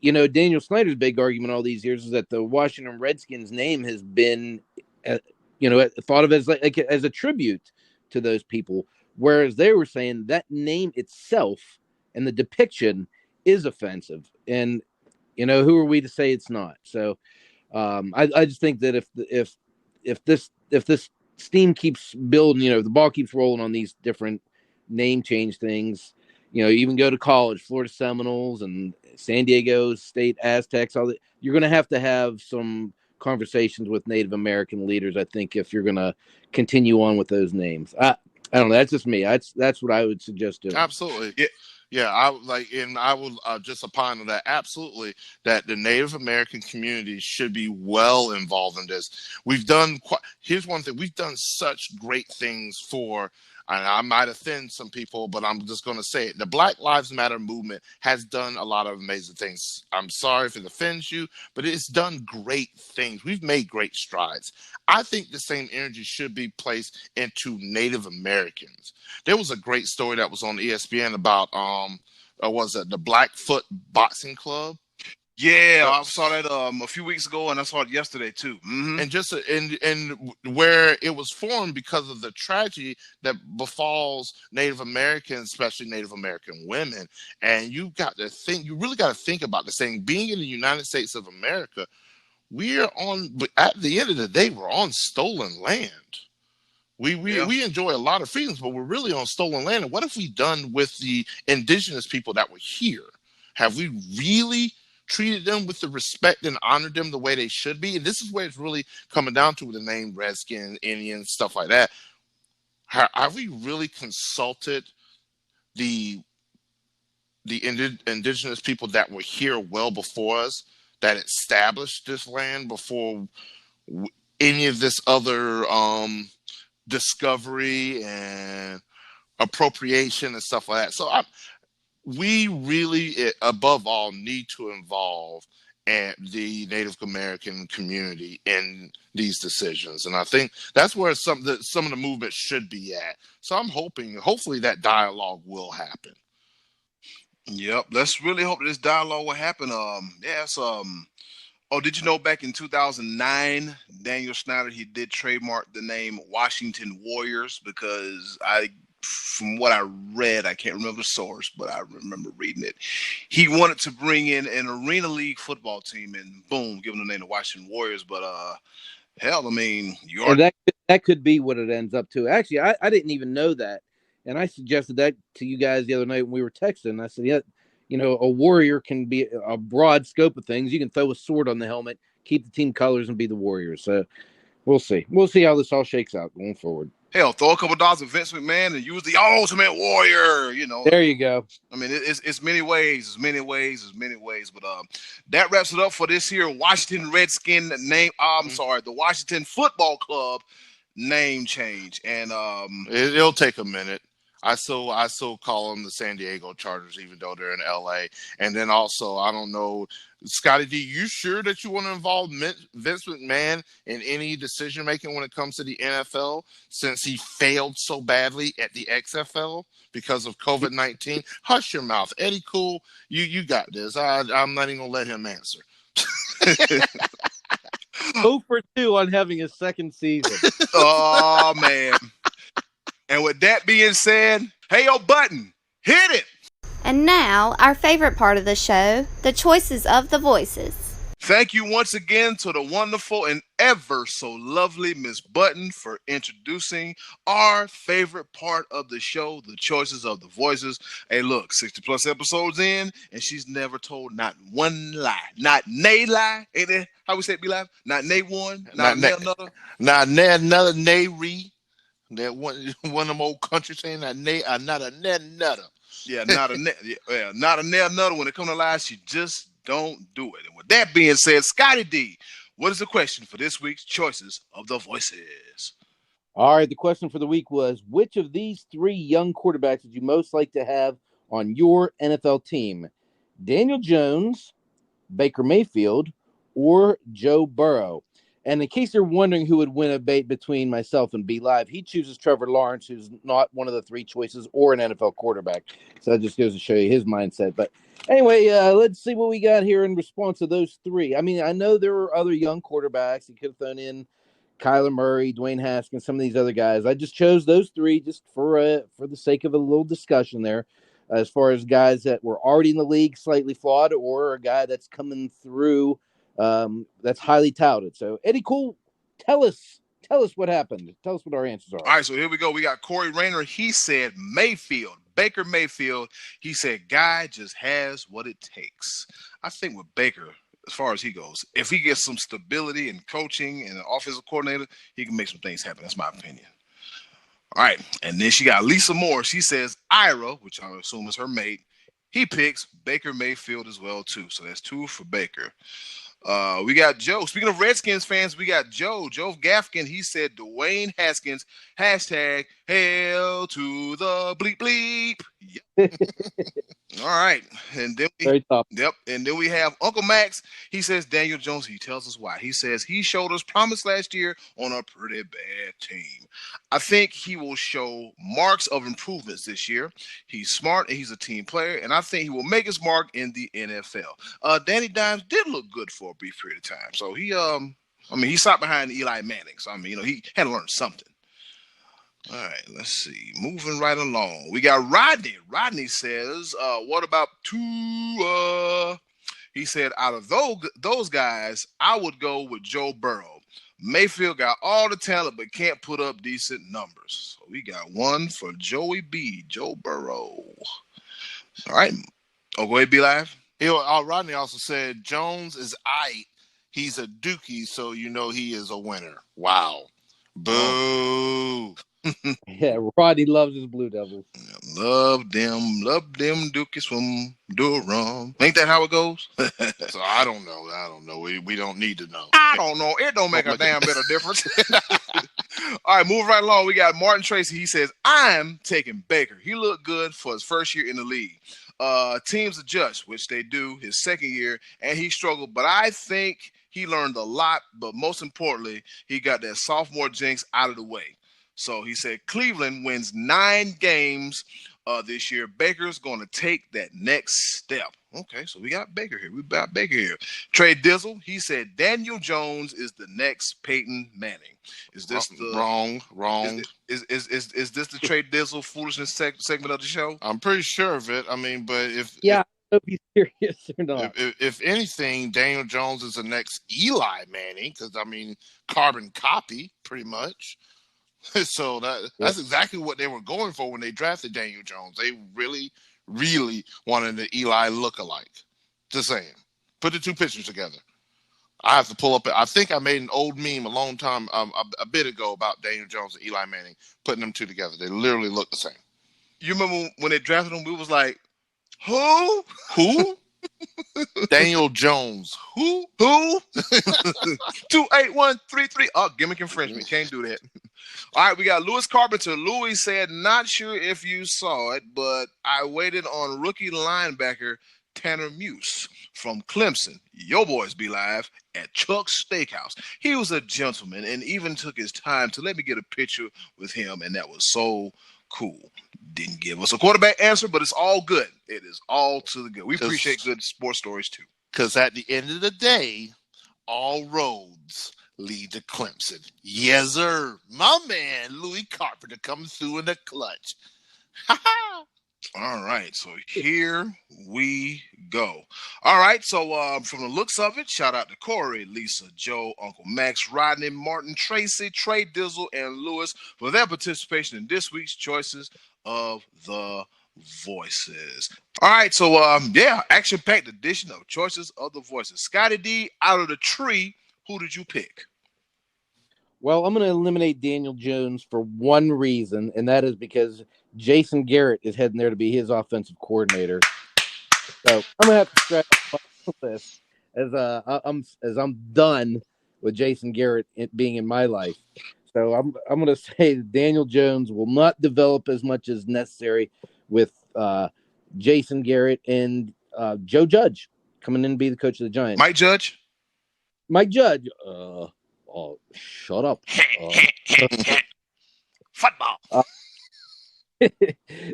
[SPEAKER 4] Daniel Snyder's big argument all these years is that the Washington Redskins name has been thought of as as a tribute to those people, whereas they were saying that name itself and the depiction is offensive. And who are we to say it's not? So I just think that if this steam keeps building, the ball keeps rolling on these different name change things, even go to college, Florida Seminoles and San Diego State Aztecs, all that. You're going to have some conversations with Native American leaders, I think, if you're going to continue on with those names. I don't know. That's just me. That's what I would suggest doing.
[SPEAKER 3] Absolutely. Yeah. Yeah, I will just opine on that. Absolutely, that the Native American community should be well involved in this. Here's one thing: we've done such great things for. And I might offend some people, but I'm just going to say it. The Black Lives Matter movement has done a lot of amazing things. I'm sorry if it offends you, but it's done great things. We've made great strides. I think the same energy should be placed into Native Americans. There was a great story that was on ESPN about, the Blackfoot Boxing Club?
[SPEAKER 2] Yeah, I saw that a few weeks ago, and I saw it yesterday too. Mm-hmm.
[SPEAKER 3] And where it was formed because of the tragedy that befalls Native Americans, especially Native American women. And you really got to think about this thing. Being in the United States of America, at the end of the day, we're on stolen land. We enjoy a lot of freedoms, but we're really on stolen land. And what have we done with the indigenous people that were here? Have we really treated them with the respect and honored them the way they should be? And this is where it's really coming down to, the name Redskin, Indian, stuff like that. Have we really consulted the indigenous people that were here well before us, that established this land before any of this other discovery and appropriation and stuff like that? So we really, above all, need to involve the Native American community in these decisions. And I think that's where some of the movement should be at. So I'm hopefully that dialogue will happen.
[SPEAKER 2] Yep. Let's really hope that this dialogue will happen. Did you know back in 2009, Daniel Snyder, he did trademark the name Washington Warriors because from what I read, I can't remember the source, but I remember reading it. He wanted to bring in an Arena League football team, and boom, give them the name the Washington Warriors. But hell, I mean,
[SPEAKER 4] that could be what it ends up to. Actually, I didn't even know that, and I suggested that to you guys the other night when we were texting. I said, a warrior can be a broad scope of things. You can throw a sword on the helmet, keep the team colors, and be the Warriors. So we'll see. We'll see how this all shakes out going forward.
[SPEAKER 2] Hell, throw a couple dollars at Vince McMahon and use the Ultimate Warrior.
[SPEAKER 4] There you go.
[SPEAKER 2] I mean, it's many ways. But that wraps it up for this here Washington Redskin name. The Washington Football Club name change, and
[SPEAKER 3] it'll take a minute. I still call them the San Diego Chargers, even though they're in LA. And then also, I don't know, Scottie D, you sure that you want to involve Vince McMahon in any decision making when it comes to the NFL, since he failed so badly at the XFL because of COVID-19? Hush your mouth, Eddy Kool. You got this. I'm not even gonna let him answer.
[SPEAKER 4] 0 for 2 on having his second season.
[SPEAKER 2] Oh man. And with that being said, hey, yo, button, hit it.
[SPEAKER 5] And now, our favorite part of the show, the choices of the voices.
[SPEAKER 2] Thank you once again to the wonderful and ever so lovely Miss Button for introducing our favorite part of the show, the choices of the voices. Hey, look, 60 plus episodes in, and she's never told not one lie, not nay lie. Ain't that how we say it, be live? Not nay one, not nay another.
[SPEAKER 3] Not nay another, nay re. That one of them old country saying that not a net nutter.
[SPEAKER 2] Yeah, not a net nutter. When it comes to lies, she just don't do it. And with that being said, Scottie D, what is the question for this week's choices of the voices?
[SPEAKER 4] All right, the question for the week was, which of these 3 young quarterbacks would you most like to have on your NFL team? Daniel Jones, Baker Mayfield, or Joe Burrow? And in case you're wondering who would win a debate between myself and B Live, he chooses Trevor Lawrence, who's not one of the 3 choices or an NFL quarterback. So that just goes to show you his mindset. But anyway, let's see what we got here in response to those 3. I mean, I know there were other young quarterbacks. He could have thrown in Kyler Murray, Dwayne Haskins, some of these other guys. I just chose those 3 just for the sake of a little discussion there, as far as guys that were already in the league, slightly flawed, or a guy that's coming through that's highly touted. So Eddy Kool, tell us what happened. Tell us what our answers are.
[SPEAKER 2] All right, so here we go. We got Corey Rayner. He said Mayfield, Baker Mayfield. He said, guy just has what it takes. I think with Baker, as far as he goes, if he gets some stability in coaching and an offensive coordinator, he can make some things happen. That's my opinion. All right. And then she got Lisa Moore. She says Ira, which I assume is her mate, he picks Baker Mayfield as well, too. So that's 2 for Baker. We got Joe. Speaking of Redskins fans, we got Joe Gafkin. He said Dwayne Haskins, hashtag hail to the bleep bleep. Yep. All right. And then and then we have Uncle Max. He says Daniel Jones. He tells us why. He says he showed us promise last year on a pretty bad team. I think he will show marks of improvements this year. He's smart and he's a team player, and I think he will make his mark in the NFL. Danny Dimes did look good for a brief period of time. So he sat behind Eli Manning. So he had to learn something. All right, let's see. Moving right along. We got Rodney. Rodney says, what about Tua? He said, out of those guys, I would go with Joe Burrow. Mayfield got all the talent but can't put up decent numbers. So we got 1 for Joey B, Joe Burrow. All right. Oh, go ahead, be live.
[SPEAKER 3] Rodney also said Jones is aight. He's a dookie, so he is a winner. Wow. Boo.
[SPEAKER 4] Yeah, Rodney loves his Blue Devils.
[SPEAKER 2] Love them dookies from Durham. Ain't that how it goes?
[SPEAKER 3] So I don't know. We don't need to know.
[SPEAKER 2] I don't know. It don't make a damn bit of difference. All right, moving right along. We got Martin Tracy. He says, I'm taking Baker. He looked good for his first year in the league. Teams adjust, which they do his second year, and he struggled. But I think he learned a lot. But most importantly, he got that sophomore jinx out of the way. So he said Cleveland wins 9 games this year. Baker's going to take that next step. Okay, so we got Baker here. Trey Dizzle, he said Daniel Jones is the next Peyton Manning. Is this
[SPEAKER 3] wrong?
[SPEAKER 2] Is this the Trey Dizzle foolishness segment of the show?
[SPEAKER 3] I'm pretty sure of it. I mean, but if
[SPEAKER 4] be serious or not.
[SPEAKER 3] If anything, Daniel Jones is the next Eli Manning because carbon copy pretty much. So that's exactly what they were going for when they drafted Daniel Jones. They really, really wanted an Eli lookalike. Just saying. Put the 2 pictures together. I have to pull up. I think I made an old meme a long time, a bit ago about Daniel Jones and Eli Manning, putting them 2 together. They literally look the same.
[SPEAKER 2] You remember when they drafted him, we was like, who?
[SPEAKER 3] Daniel Jones. Who?
[SPEAKER 2] 28133. Oh, gimmick infringement. Can't do that. All right, we got Louis Carpenter. Louis said, not sure if you saw it, but I waited on rookie linebacker Tanner Muse from Clemson. Your boys be live at Chuck's Steakhouse. He was a gentleman and even took his time to let me get a picture with him, and that was so cool. Didn't give us a quarterback answer, but it's all good. It is all to the good. We appreciate good sports stories, too.
[SPEAKER 3] Because at the end of the day, all roads lead to Clemson. Yes, sir. My man, Louis Carpenter, coming through in the clutch.
[SPEAKER 2] All right, so here we go. All right, so from the looks of it, shout out to Corey, Lisa, Joe, Uncle Max, Rodney, Martin, Tracy, Trey Dizzle, and Lewis for their participation in this week's Choices of the Voices. All right, so action-packed edition of Choices of the Voices. Scottie D, out of the tree, who did you pick?
[SPEAKER 4] Well, I'm going to eliminate Daniel Jones for one reason, and that is because Jason Garrett is heading there to be his offensive coordinator. So I'm going to have to scratch this as I'm done with Jason Garrett being in my life. So I'm going to say that Daniel Jones will not develop as much as necessary with Jason Garrett and Joe Judge coming in to be the coach of the Giants.
[SPEAKER 2] Mike Judge.
[SPEAKER 4] Oh, shut up.
[SPEAKER 2] Football.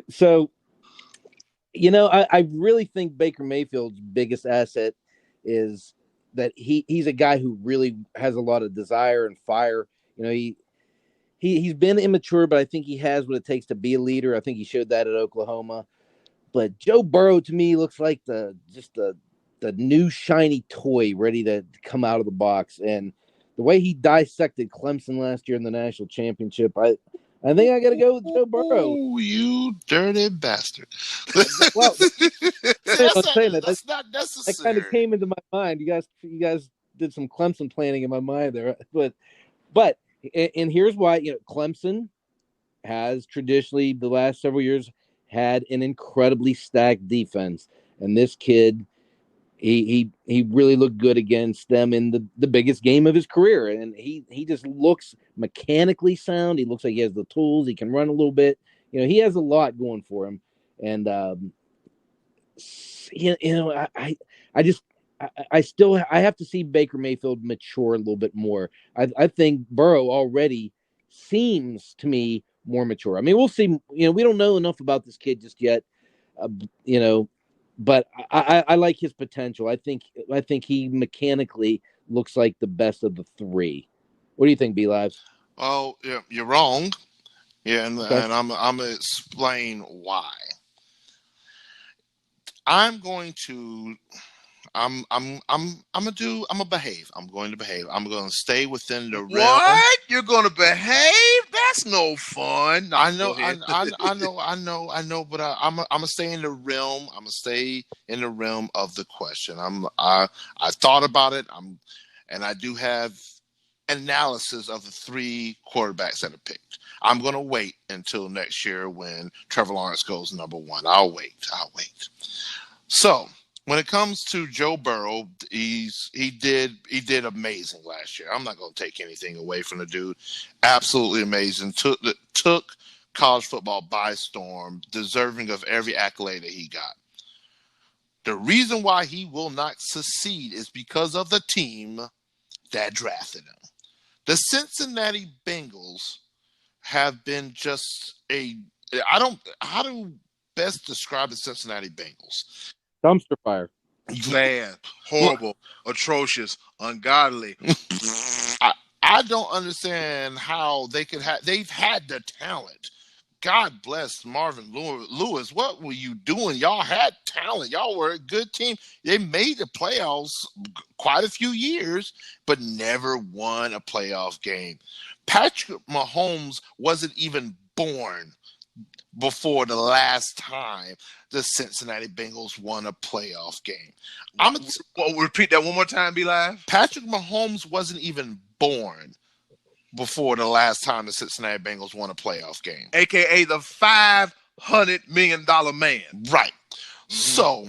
[SPEAKER 4] So, I really think Baker Mayfield's biggest asset is that he's a guy who really has a lot of desire and fire. He's been immature, but I think he has what it takes to be a leader. I think he showed that at Oklahoma. But Joe Burrow to me looks like the new shiny toy ready to come out of the box. And the way he dissected Clemson last year in the national championship, I think I got to go with Joe Burrow.
[SPEAKER 3] Oh, you dirty bastard!
[SPEAKER 4] Well,
[SPEAKER 3] that's not
[SPEAKER 4] that
[SPEAKER 3] necessary.
[SPEAKER 4] kind of came into my mind. You guys did some Clemson planning in my mind there, but and here's why. Clemson has traditionally the last several years had an incredibly stacked defense, and this kid, he really looked good against them in the biggest game of his career, and he just looks mechanically sound. He looks like he has the tools. He can run a little bit. He has a lot going for him, and I have to see Baker Mayfield mature a little bit more. I think Burrow already seems to me more mature. I mean, we'll see. We don't know enough about this kid just yet. But I like his potential. I think he mechanically looks like the best of the three. What do you think, B-Live?
[SPEAKER 3] Oh, yeah, you're wrong. Yeah, and
[SPEAKER 4] Okay.
[SPEAKER 3] I'm gonna explain why. I'm going to behave. I'm going to behave. I'm going to stay within the realm.
[SPEAKER 2] What? You're going to behave? That's no fun. No,
[SPEAKER 3] I know,
[SPEAKER 2] go ahead.
[SPEAKER 3] I know, but I'm gonna stay in the realm. I'm gonna stay in the realm of the question. I thought about it. And I do have analysis of the three quarterbacks that are picked. I'm gonna wait until next year when Trevor Lawrence goes number one. I'll wait. So when it comes to Joe Burrow, he did amazing last year. I'm not going to take anything away from the dude. Absolutely amazing. Took college football by storm, deserving of every accolade that he got. The reason why he will not succeed is because of the team that drafted him. The Cincinnati Bengals have been just how do best describe the Cincinnati Bengals?
[SPEAKER 4] Dumpster fire.
[SPEAKER 2] Bad, horrible, atrocious, ungodly.
[SPEAKER 3] I don't understand how they could have. They've had the talent. God bless Marvin Lewis. What were you doing? Y'all had talent. Y'all were a good team. They made the playoffs quite a few years, but never won a playoff game. Patrick Mahomes wasn't even born before the last time the Cincinnati Bengals won a playoff game.
[SPEAKER 2] Repeat that one more time, B-Live.
[SPEAKER 3] Patrick Mahomes wasn't even born before the last time the Cincinnati Bengals won a playoff game.
[SPEAKER 2] AKA the $500 million man.
[SPEAKER 3] Right. Mm-hmm. So,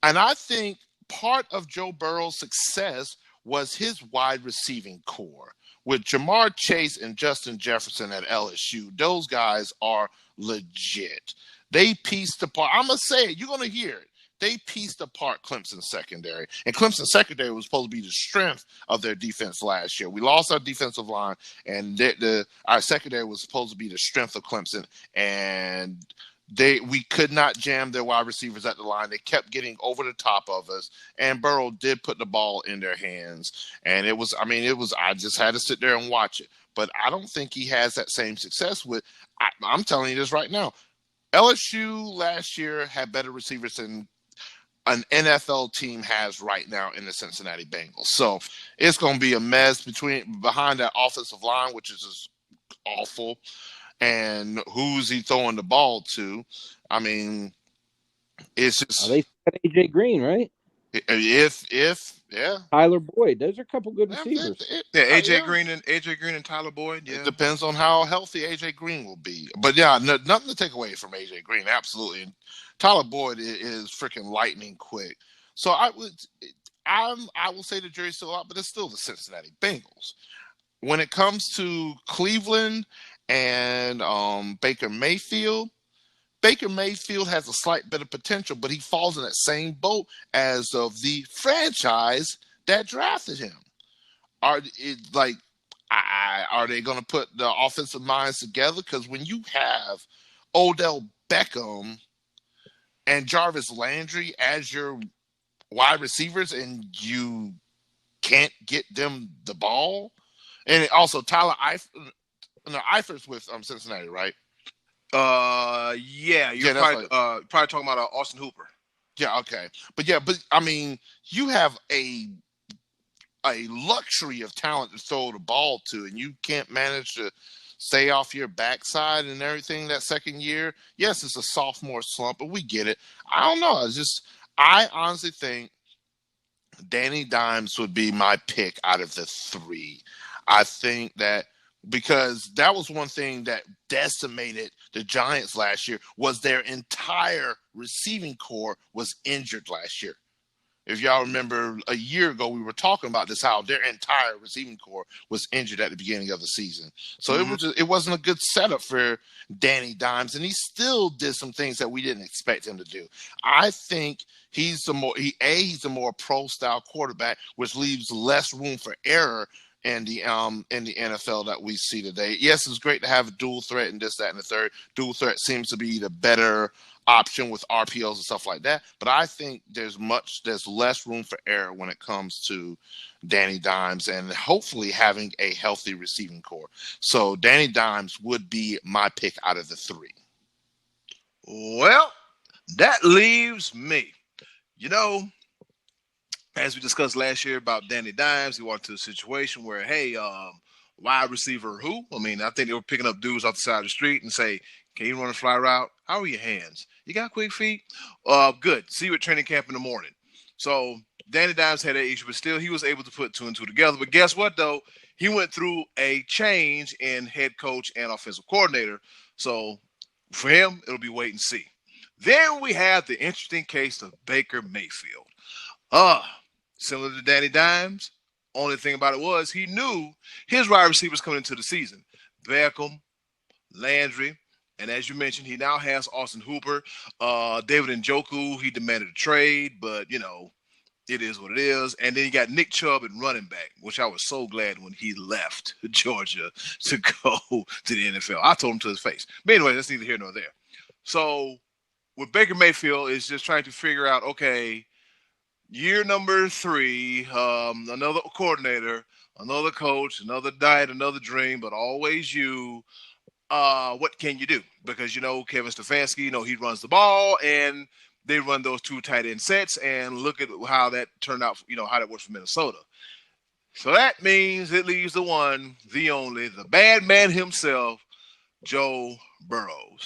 [SPEAKER 3] and I think part of Joe Burrow's success was his wide receiving core. With Jamar Chase and Justin Jefferson at LSU, those guys are legit. They pieced apart. I'm going to say it. You're going to hear it. They pieced apart Clemson's secondary. And Clemson's secondary was supposed to be the strength of their defense last year. We lost our defensive line, and our secondary was supposed to be the strength of Clemson. And we could not jam their wide receivers at the line. They kept getting over the top of us, and Burrow did put the ball in their hands. And I just had to sit there and watch it. But I don't think he has that same success with, I'm telling you this right now. LSU last year had better receivers than an NFL team has right now in the Cincinnati Bengals. So it's going to be a mess behind that offensive line, which is just awful. And who's he throwing the ball to? I mean, it's just.
[SPEAKER 4] They got AJ Green, right?
[SPEAKER 3] Yeah.
[SPEAKER 4] Tyler Boyd. Those are a couple good receivers.
[SPEAKER 2] AJ Green and Tyler Boyd. Yeah.
[SPEAKER 3] It depends on how healthy AJ Green will be. But yeah, nothing to take away from AJ Green. Absolutely. And Tyler Boyd is freaking lightning quick. So I will say the jury's still out, but it's still the Cincinnati Bengals. When it comes to Cleveland and Baker Mayfield has a slight bit of potential, but he falls in that same boat as of the franchise that drafted him. Are they going to put the offensive minds together? Because when you have Odell Beckham and Jarvis Landry as your wide receivers and you can't get them the ball, and also Tyler Eifert's with Cincinnati, right?
[SPEAKER 2] Yeah, you're probably talking about Austin Hooper.
[SPEAKER 3] Yeah, okay, but I mean, you have a luxury of talent to throw the ball to, and you can't manage to stay off your backside and everything that second year. Yes, it's a sophomore slump, but we get it. I don't know. I honestly think Danny Dimes would be my pick out of the three. I think that because that was one thing that decimated the Giants last year was their entire receiving core was injured last year. If y'all remember a year ago, we were talking about this, how their entire receiving core was injured at the beginning of the season. So it wasn't a good setup for Danny Dimes, and he still did some things that we didn't expect him to do. I think he's a more pro style quarterback, which leaves less room for error in the NFL that we see today. Yes, it's great to have a dual threat and this, that, and the third. Dual threat seems to be the better option with RPOs and stuff like that. But I think there's less room for error when it comes to Danny Dimes and hopefully having a healthy receiving core. So Danny Dimes would be my pick out of the three.
[SPEAKER 2] Well, that leaves me. As we discussed last year about Danny Dimes, he walked into a situation where, hey, wide receiver who? I mean, I think they were picking up dudes off the side of the street and say, can you run a fly route? How are your hands? You got quick feet? Good. See you at training camp in the morning. So Danny Dimes had that issue, but still he was able to put two and two together. But guess what, though? He went through a change in head coach and offensive coordinator. So for him, it'll be wait and see. Then we have the interesting case of Baker Mayfield. Similar to Danny Dimes, only thing about it was he knew his wide receivers coming into the season. Beckham, Landry, and as you mentioned, he now has Austin Hooper. David Njoku, he demanded a trade, but, it is what it is. And then you got Nick Chubb at running back, which I was so glad when he left Georgia to go to the NFL. I told him to his face. But anyway, that's neither here nor there. So with Baker Mayfield, is just trying to figure out, okay, year number 3, another coordinator, another coach, another diet, another dream, but always you. What can you do? Because, Kevin Stefanski, he runs the ball, and they run those 2 tight end sets, and look at how that turned out, how that works for Minnesota. So that means it leaves the one, the only, the bad man himself, Joe Burrow.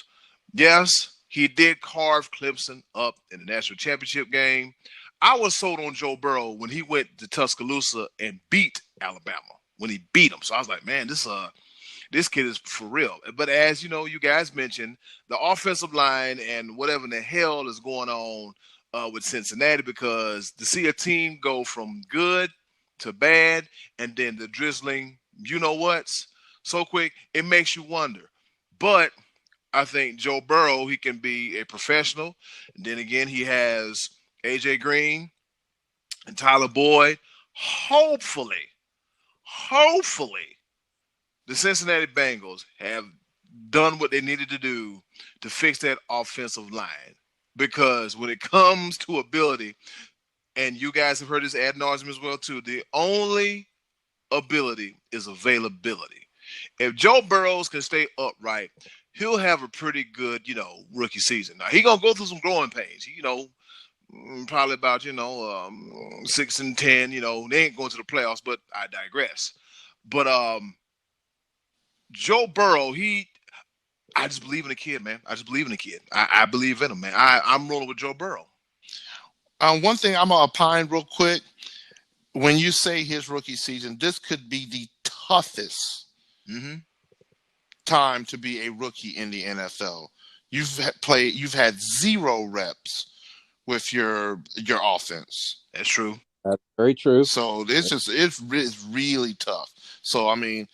[SPEAKER 2] Yes, he did carve Clemson up in the national championship game. I was sold on Joe Burrow when he went to Tuscaloosa and beat Alabama, when he beat them. So I was like, man, this kid is for real. But as you guys mentioned, the offensive line and whatever in the hell is going on with Cincinnati, because to see a team go from good to bad and then the drizzling, so quick, it makes you wonder. But I think Joe Burrow, he can be a professional. And then again, he has A.J. Green and Tyler Boyd. Hopefully, the Cincinnati Bengals have done what they needed to do to fix that offensive line. Because when it comes to ability, and you guys have heard this ad nauseum as well too, the only ability is availability. If Joe Burrow can stay upright, he'll have a pretty good, rookie season. Now, he's going to go through some growing pains, probably about, 6 and 10, they ain't going to the playoffs, but I digress. But Joe Burrow, I just believe in the kid, man. I just believe in the kid. I believe in him, man. I'm rolling with Joe Burrow.
[SPEAKER 3] One thing I'm going to opine real quick. When you say his rookie season, this could be the toughest time to be a rookie in the NFL. You've had 0 reps with your offense.
[SPEAKER 2] That's true.
[SPEAKER 4] That's very true.
[SPEAKER 3] So it's really tough. So I mean,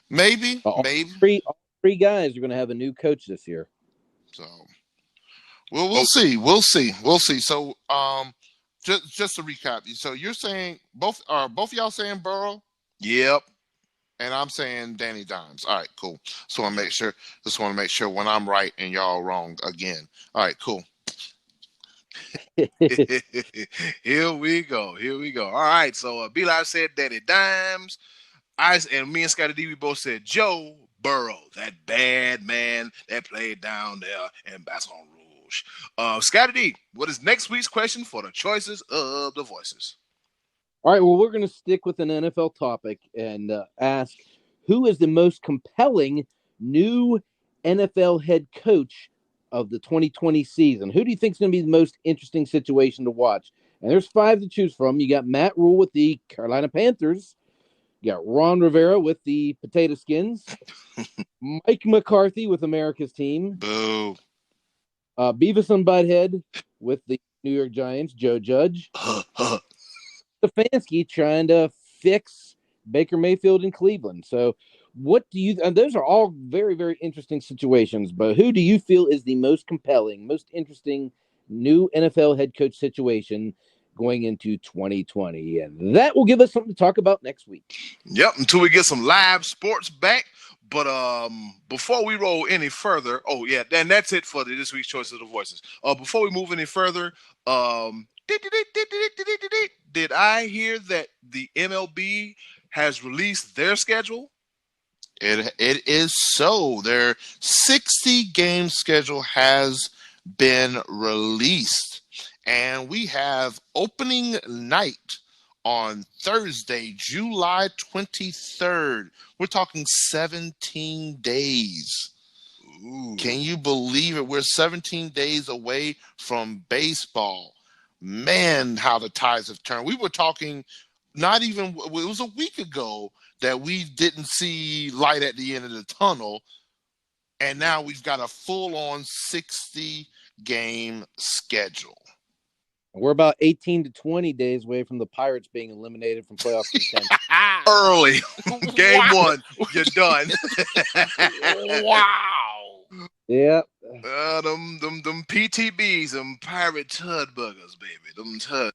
[SPEAKER 3] maybe
[SPEAKER 4] all three guys are going to have a new coach this year.
[SPEAKER 3] So we'll see. So just to recap, so you're saying both of y'all saying Burrow?
[SPEAKER 2] Yep.
[SPEAKER 3] And I'm saying Danny Dimes. All right, cool. Just want to make sure when I'm right and y'all wrong again. All right, cool.
[SPEAKER 2] Here we go. All right. So B-Live said Danny Dimes. And me and Scottie D, we both said Joe Burrow, that bad man that played down there in Baton Rouge. Scottie D, what is next week's question for the choices of the voices?
[SPEAKER 4] All right, well, we're going to stick with an NFL topic and ask, who is the most compelling new NFL head coach of the 2020 season? Who do you think is going to be the most interesting situation to watch? And there's 5 to choose from. You got Matt Rule with the Carolina Panthers. You got Ron Rivera with the Potato Skins. Mike McCarthy with America's team.
[SPEAKER 3] Boo.
[SPEAKER 4] Beavis and Butthead with the New York Giants. Joe Judge. Stefanski trying to fix Baker Mayfield in Cleveland. So what do you, and those are all very, very interesting situations, but who do you feel is the most compelling, most interesting new NFL head coach situation going into 2020? And that will give us something to talk about next week.
[SPEAKER 2] Yep, until we get some live sports back. But before we roll any further, and that's it for this week's Choice of the Voices. Before we move any further, did I hear that the MLB has released their schedule?
[SPEAKER 3] It is so. Their 60-game schedule has been released. And we have opening night on Thursday, July 23rd. We're talking 17 days. Ooh. Can you believe it? We're 17 days away from baseball. Man, how the tides have turned. We were talking it was a week ago that we didn't see light at the end of the tunnel. And now we've got a full-on 60-game schedule.
[SPEAKER 4] We're about 18 to 20 days away from the Pirates being eliminated from playoff contention.
[SPEAKER 2] Early. Game 1. You're done.
[SPEAKER 3] Wow.
[SPEAKER 4] Yeah.
[SPEAKER 2] Them PTBs, them pirate tud buggers, baby. Them tud.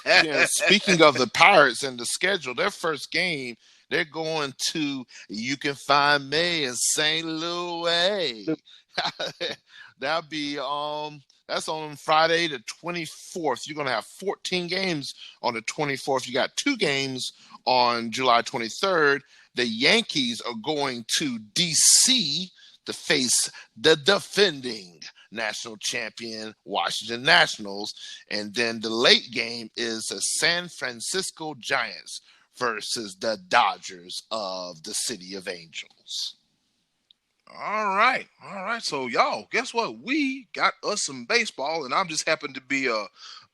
[SPEAKER 3] Yeah, speaking of the Pirates and the schedule, their first game, they're going to You Can Find Me in St. Louis. That'll be that's on Friday the 24th. You're going to have 14 games on the 24th. You got 2 games on July 23rd. The Yankees are going to D.C. to face the defending national champion Washington Nationals. And then the late game is the San Francisco Giants versus the Dodgers of the City of Angels.
[SPEAKER 2] All right. So, y'all, guess what? We got us some baseball, and I'm just happened to be,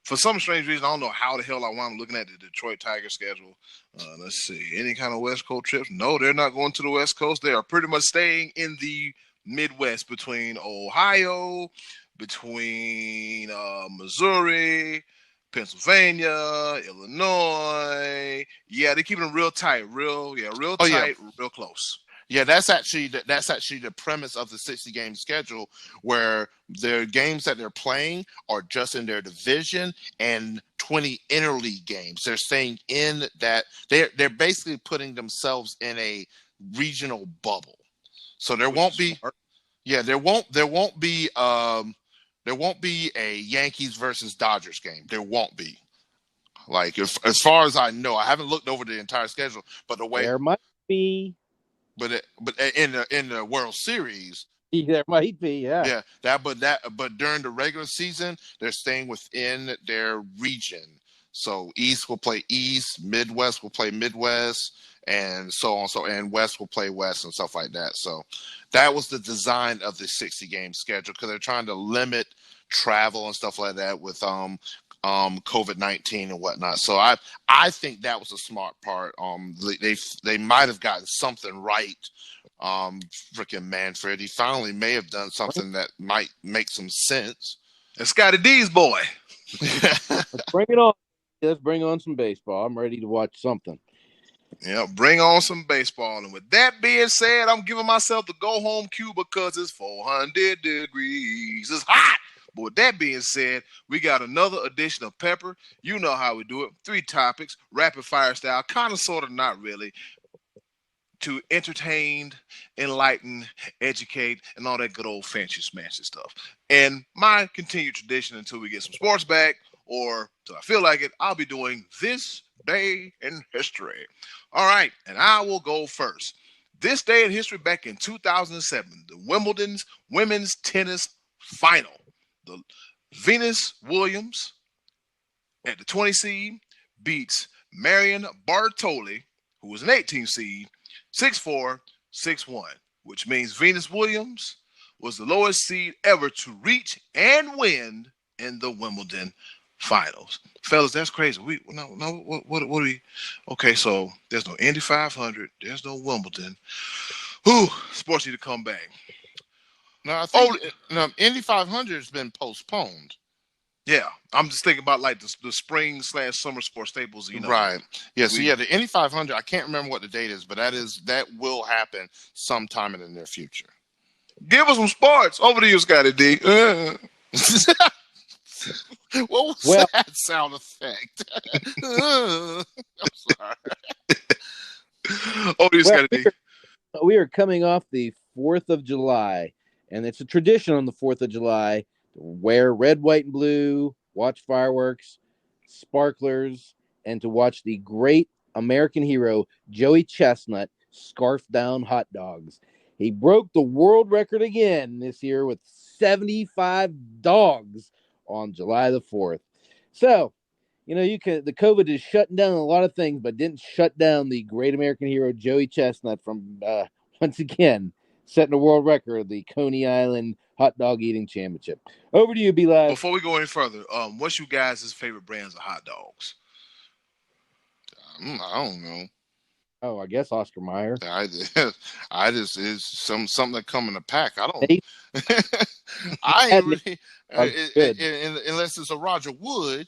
[SPEAKER 2] for some strange reason, I don't know how the hell I wound up looking at the Detroit Tigers schedule. Let's see. Any kind of West Coast trips? No, they're not going to the West Coast. They are pretty much staying in the Midwest between Ohio, between Missouri, Pennsylvania, Illinois. Yeah, they're keeping them real tight, real close.
[SPEAKER 3] Yeah, that's actually the premise of the 60-game schedule, where their games that they're playing are just in their division and 20 interleague games. They're staying in that. They're basically putting themselves in a regional bubble. So there won't be a Yankees versus Dodgers game. There won't be. Like as far as I know, I haven't looked over the entire schedule, but the way
[SPEAKER 4] there might be.
[SPEAKER 3] But in the World Series,
[SPEAKER 4] there might be, yeah.
[SPEAKER 3] Yeah, but during the regular season, they're staying within their region. So East will play East, Midwest will play Midwest, and so on. And West will play West and stuff like that. So that was the design of the 60-game schedule, because they're trying to limit travel and stuff like that with COVID-19 and whatnot. So I think that was a smart part. They might have gotten something right. Freaking Manfred, he finally may have done something that might make some sense.
[SPEAKER 2] And Scottie D's boy.
[SPEAKER 4] Let's bring it on. Let's bring on some baseball. I'm ready to watch something.
[SPEAKER 2] Yeah, bring on some baseball. And with that being said, I'm giving myself the go home cue because it's 400 degrees. It's hot. But with that being said, we got another edition of Pepper. You know how we do it. 3 topics, rapid fire style, kind of, sort of, not really. To entertain, enlighten, educate, and all that good old fancy smashy stuff. And my continued tradition until we get some sports back, or till I feel like it, I'll be doing This Day in History. All right, and I will go first. This day in history back in 2007, the Wimbledon's women's tennis final. The Venus Williams at the 20 seed beats Marion Bartoli, who was an 18 seed, 6'4", 6'1", which means Venus Williams was the lowest seed ever to reach and win in the Wimbledon finals. Fellas, that's crazy. What do we? Okay, so there's no Indy 500. There's no Wimbledon. Whew, sports need to come back.
[SPEAKER 3] No, I think Indy 500 has been postponed.
[SPEAKER 2] Yeah, I'm just thinking about like the spring/summer sports staples.
[SPEAKER 3] Right. Yeah. So the Indy 500. I can't remember what the date is, but that will happen sometime in the near future.
[SPEAKER 2] Give us some sports. Over to you, Scottie D.
[SPEAKER 3] What was that sound effect? I'm sorry.
[SPEAKER 2] Over to you, Scottie D.
[SPEAKER 4] We are coming off the 4th of July, and it's a tradition on the 4th of July to wear red, white, and blue, watch fireworks, sparklers, and to watch the great American hero, Joey Chestnut, scarf down hot dogs. He broke the world record again this year with 75 dogs on July the 4th. So, the COVID is shutting down a lot of things, but didn't shut down the great American hero, Joey Chestnut, from, once again, setting a world record of the Coney Island Hot Dog Eating Championship. Over to you, B-Live.
[SPEAKER 2] Before we go any further, what's you guys' favorite brands of hot dogs?
[SPEAKER 3] I don't know.
[SPEAKER 4] Oh, I guess Oscar Mayer.
[SPEAKER 3] I just it's something that come in a pack. I don't. I ain't really, unless it's a Roger Wood.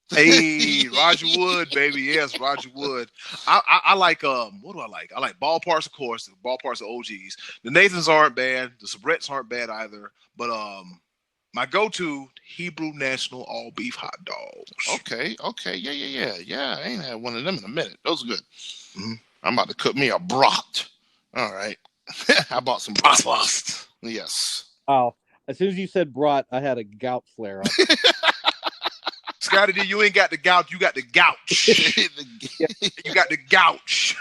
[SPEAKER 2] Hey, Roger Wood, baby. Yes, Roger Wood. I like what do I like? I like Ballparks, of course. The Ballparks are OGs. The Nathans aren't bad. The Sabrettes aren't bad either. But my go-to Hebrew National all beef hot dogs.
[SPEAKER 3] Okay. Yeah. I ain't had one of them in a minute. Those are good. Mm-hmm. I'm about to cook me a brat. All right. I bought some bratwurst. Yes.
[SPEAKER 4] Oh, as soon as you said brat, I had a gout flare up.
[SPEAKER 2] Scottie D, you ain't got the gout. You got the gouch. You got the gouch.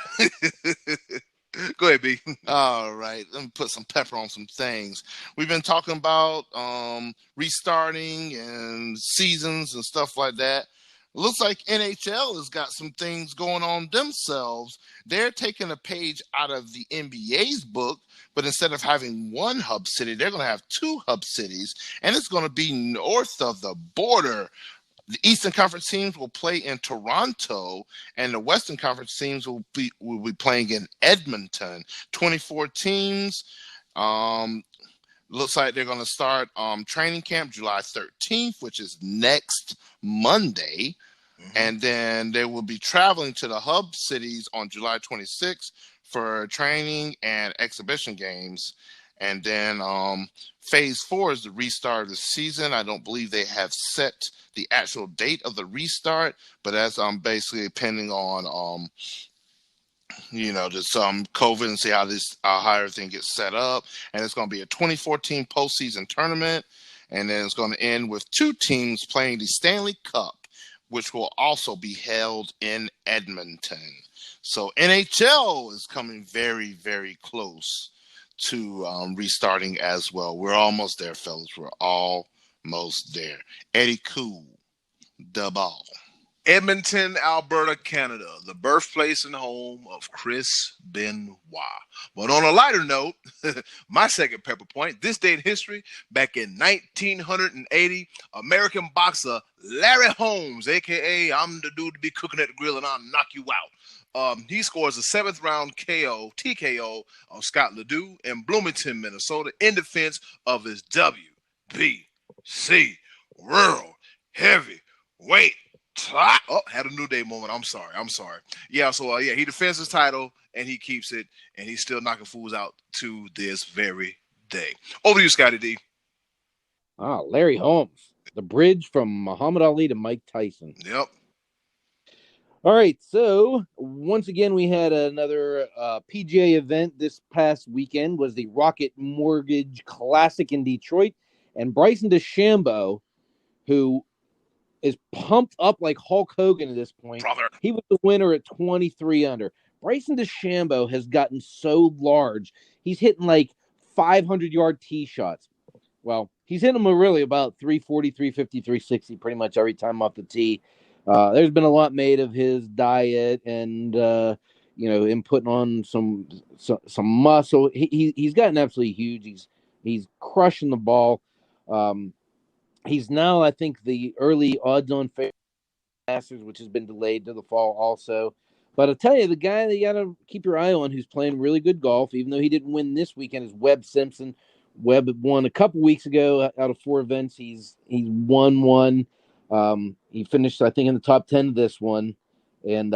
[SPEAKER 2] Go ahead, B.
[SPEAKER 3] All right. Let me put some pepper on some things. We've been talking about restarting and seasons and stuff like that. Looks like NHL has got some things going on themselves. They're taking a page out of the NBA's book, but instead of having one hub city, they're going to have 2 hub cities, and it's going to be north of the border. The Eastern Conference teams will play in Toronto, and the Western Conference teams will be playing in Edmonton. 24 teams. Looks like they're going to start training camp July 13th, which is next Monday. Mm-hmm. And then they will be traveling to the hub cities on July 26th for training and exhibition games. And then phase 4 is the restart of the season. I don't believe they have set the actual date of the restart, but that's basically depending on just COVID and see how everything gets set up. And it's going to be a 2014 postseason tournament, and then it's going to end with 2 teams playing the Stanley Cup, which will also be held in Edmonton. So NHL is coming very, very close to restarting as well. We're almost there, fellas. We're almost there. Eddy Kool, the ball.
[SPEAKER 2] Edmonton, Alberta, Canada, the birthplace and home of Chris Benoit. But on a lighter note, my second pepper point, this day in history, back in 1980, American boxer Larry Holmes, a.k.a. I'm the dude to be cooking at the grill and I'll knock you out. He scores a 7th round TKO of Scott Ledoux in Bloomington, Minnesota, in defense of his WBC World Heavyweight. Oh, had a New Day moment. I'm sorry. Yeah, so he defends his title and he keeps it, and he's still knocking fools out to this very day. Over to you, Scottie D.
[SPEAKER 4] Larry Holmes, the bridge from Muhammad Ali to Mike Tyson.
[SPEAKER 2] Yep.
[SPEAKER 4] All right, so once again, we had another PGA event this past weekend. Was the Rocket Mortgage Classic in Detroit, and Bryson DeChambeau, who is pumped up like Hulk Hogan at this point.
[SPEAKER 2] Brother. He
[SPEAKER 4] was the winner at 23 under. Bryson DeChambeau has gotten so large. He's hitting like 500-yard tee shots. Well, he's hitting them really about 340, 350, 360 pretty much every time off the tee. There's been a lot made of his diet and, him putting on some muscle. He's gotten absolutely huge. He's crushing the ball. He's now, I think, the early odds-on favorite Masters, which has been delayed to the fall also. But I'll tell you, the guy that you got to keep your eye on who's playing really good golf, even though he didn't win this weekend, is Webb Simpson. Webb won a couple weeks ago out of 4 events. He's won one. He finished, I think, in the top 10 of this one. And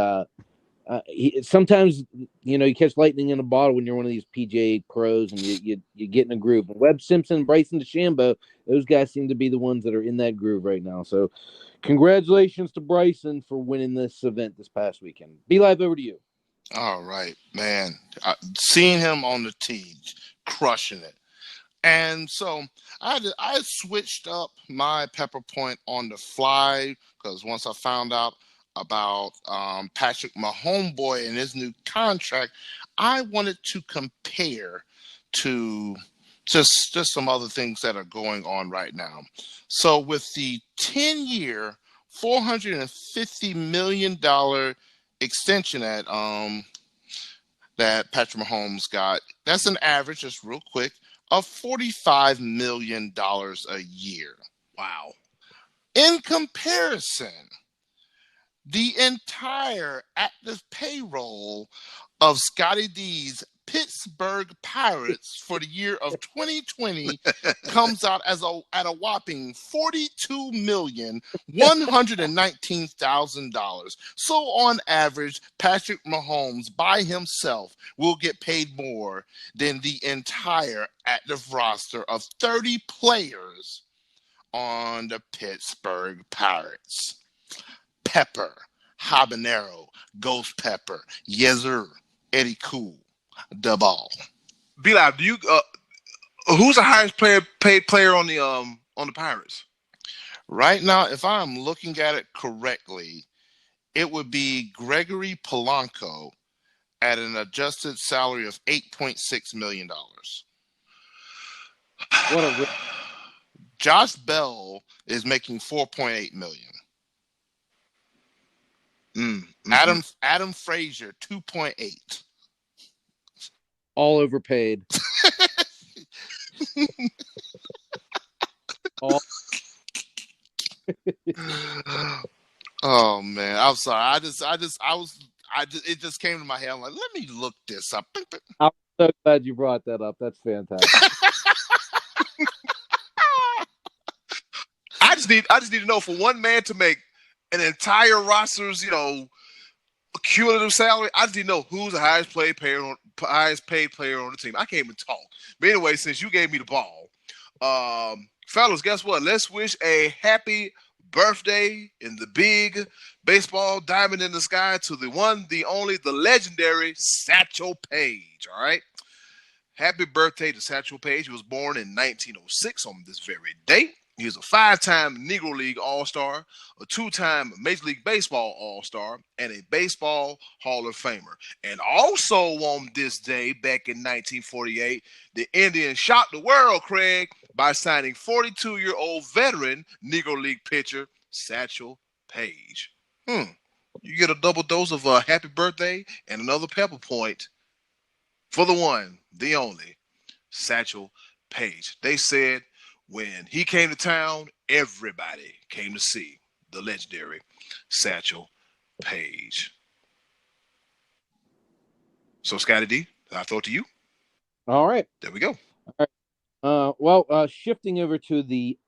[SPEAKER 4] sometimes, you catch lightning in a bottle when you're one of these PGA pros and you get in a groove. But Webb Simpson, Bryson DeChambeau, those guys seem to be the ones that are in that groove right now. So congratulations to Bryson for winning this event this past weekend. Be Live, over to you.
[SPEAKER 3] All right, man. Seeing him on the tee, crushing it. And so I switched up my pepper point on the fly because once I found out about Patrick Mahomes and his new contract, I wanted to compare to just some other things that are going on right now. So with the 10-year, $450 million extension that Patrick Mahomes got, that's an average, just real quick, of $45 million a year.
[SPEAKER 2] Wow.
[SPEAKER 3] In comparison, the entire active payroll of Scottie D's Pittsburgh Pirates for the year of 2020 comes out at a whopping $42,119,000. So on average, Patrick Mahomes by himself will get paid more than the entire active roster of 30 players on the Pittsburgh Pirates. Pepper, habanero, ghost pepper, yes sir, Eddy Kool. The ball.
[SPEAKER 2] Be Live, do you who's the highest paid player on the Pirates?
[SPEAKER 3] Right now, if I'm looking at it correctly, it would be Gregory Polanco at an adjusted salary of $8.6 million. Josh Bell is making $4.8 million. Adam Frazier, $2.8.
[SPEAKER 4] All overpaid.
[SPEAKER 3] Oh man, I'm sorry. It just came to my head. I'm like, let me look this up.
[SPEAKER 4] I'm so glad you brought that up. That's fantastic.
[SPEAKER 2] I just need to know, for one man to make an entire roster's, cumulative salary, I just need to know who's the highest paid player on the team. I can't even talk. But anyway, since you gave me the ball, fellas, guess what? Let's wish a happy birthday in the big baseball diamond in the sky to the one, the only, the legendary Satchel Paige. All right. Happy birthday to Satchel Paige. He was born in 1906 on this very day. He was a 5-time Negro League All-Star, a 2-time Major League Baseball All-Star, and a Baseball Hall of Famer. And also on this day, back in 1948, the Indians shocked the world, Craig, by signing 42-year-old veteran Negro League pitcher Satchel Paige. You get a double dose of a happy birthday and another pepper point for the one, the only, Satchel Paige. They said when he came to town, everybody came to see the legendary Satchel Paige. So, Scottie D, I throw it to you.
[SPEAKER 4] All right.
[SPEAKER 2] There we go.
[SPEAKER 4] All right. Shifting over to the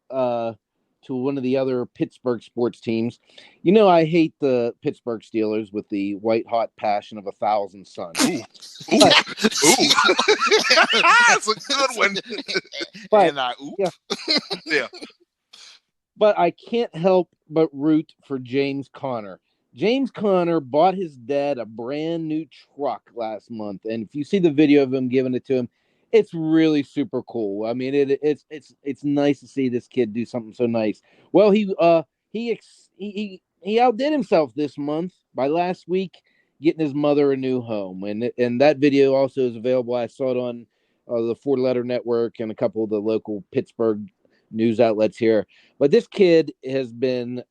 [SPEAKER 4] to one of the other Pittsburgh sports teams. I hate the Pittsburgh Steelers with the white hot passion of 1,000 suns.
[SPEAKER 2] Ooh. That's a good one. Yeah.
[SPEAKER 4] But I can't help but root for James Conner. James Conner bought his dad a brand new truck last month, and if you see the video of him giving it to him, it's really super cool. I mean, it's nice to see this kid do something so nice. Well, he outdid himself this month by last week getting his mother a new home, and that video also is available. I saw it on the 4-Letter Network and a couple of the local Pittsburgh news outlets here. But this kid has been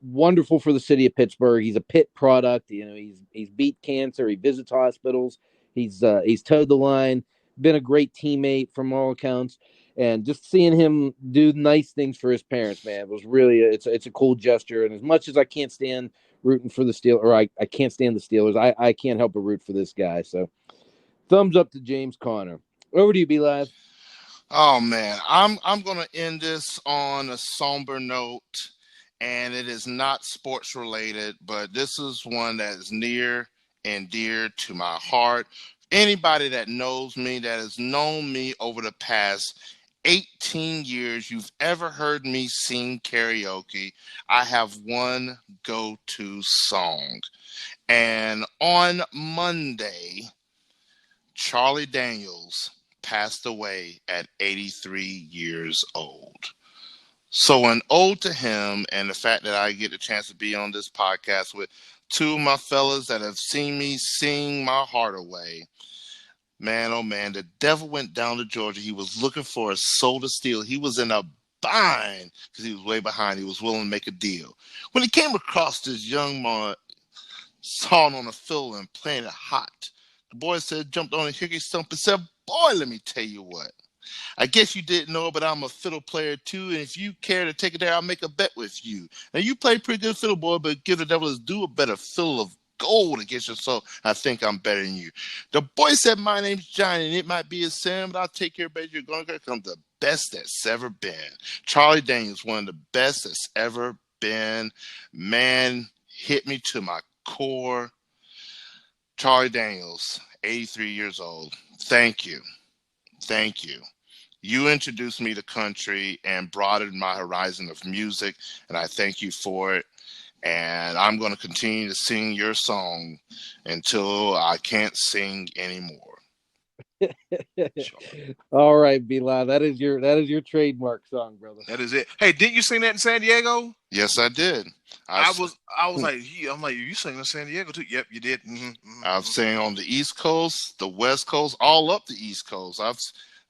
[SPEAKER 4] wonderful for the city of Pittsburgh. He's a Pitt product. You know, he's beat cancer. He visits hospitals. He's towed the line. Been a great teammate from all accounts. And just seeing him do nice things for his parents, man, was really it's a cool gesture. And as much as I can't stand rooting for the Steelers, or I can't stand the Steelers, I can't help but root for this guy. So thumbs up to James Conner. Over to you, B Live.
[SPEAKER 3] Oh man, I'm gonna end this on a somber note, and it is not sports related, but this is one that is near and dear to my heart. Anybody that knows me, that has known me over the past 18 years, you've ever heard me sing karaoke, I have one go-to song. And on Monday, Charlie Daniels passed away at 83 years old. So an ode to him, and the fact that I get the chance to be on this podcast with two of my fellas that have seen me sing my heart away. Man, oh man, the devil went down to Georgia. He was looking for a soul to steal. He was in a bind because he was way behind. He was willing to make a deal. When he came across this young man sawing on the fiddle and playing it hot, the boy jumped on a hickory stump and said, "Boy, let me tell you what. I guess you didn't know, but I'm a fiddle player too, and if you care to take it there, I'll make a bet with you. Now, you play pretty good fiddle, boy, but give the devil his due, a better fiddle of gold against your soul. I think I'm better than you." The boy said, "My name's Johnny, and it might be a sin, but I'll take care of it. You're going to come the best that's ever been." Charlie Daniels, one of the best that's ever been. Man, hit me to my core. Charlie Daniels, 83 years old. Thank you. Thank you. You introduced me to country and broadened my horizon of music, and I thank you for it. And I'm going to continue to sing your song until I can't sing anymore.
[SPEAKER 4] All right, B-Line. That is your trademark song, brother.
[SPEAKER 2] That is it. Hey, didn't you sing that in San Diego?
[SPEAKER 3] Yes, I did.
[SPEAKER 2] I was like, you sang in San Diego too? Yep, you did. Mm-hmm, mm-hmm.
[SPEAKER 3] I've sang on the East Coast, the West Coast, all up the East Coast.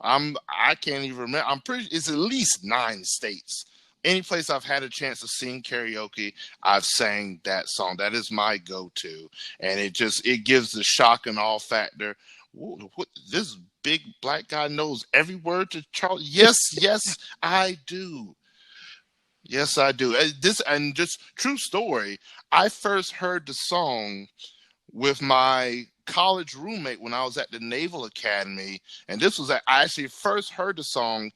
[SPEAKER 3] I can't even remember. I'm pretty. It's at least 9 states. Any place I've had a chance to sing karaoke, I've sang that song. That is my go-to, and it gives the shock and awe factor. What, this big black guy knows every word to Charlie? Yes, yes, I do. Yes, I do. And just true story. I first heard the song with my college roommate when I was at the Naval Academy, and I actually first heard the song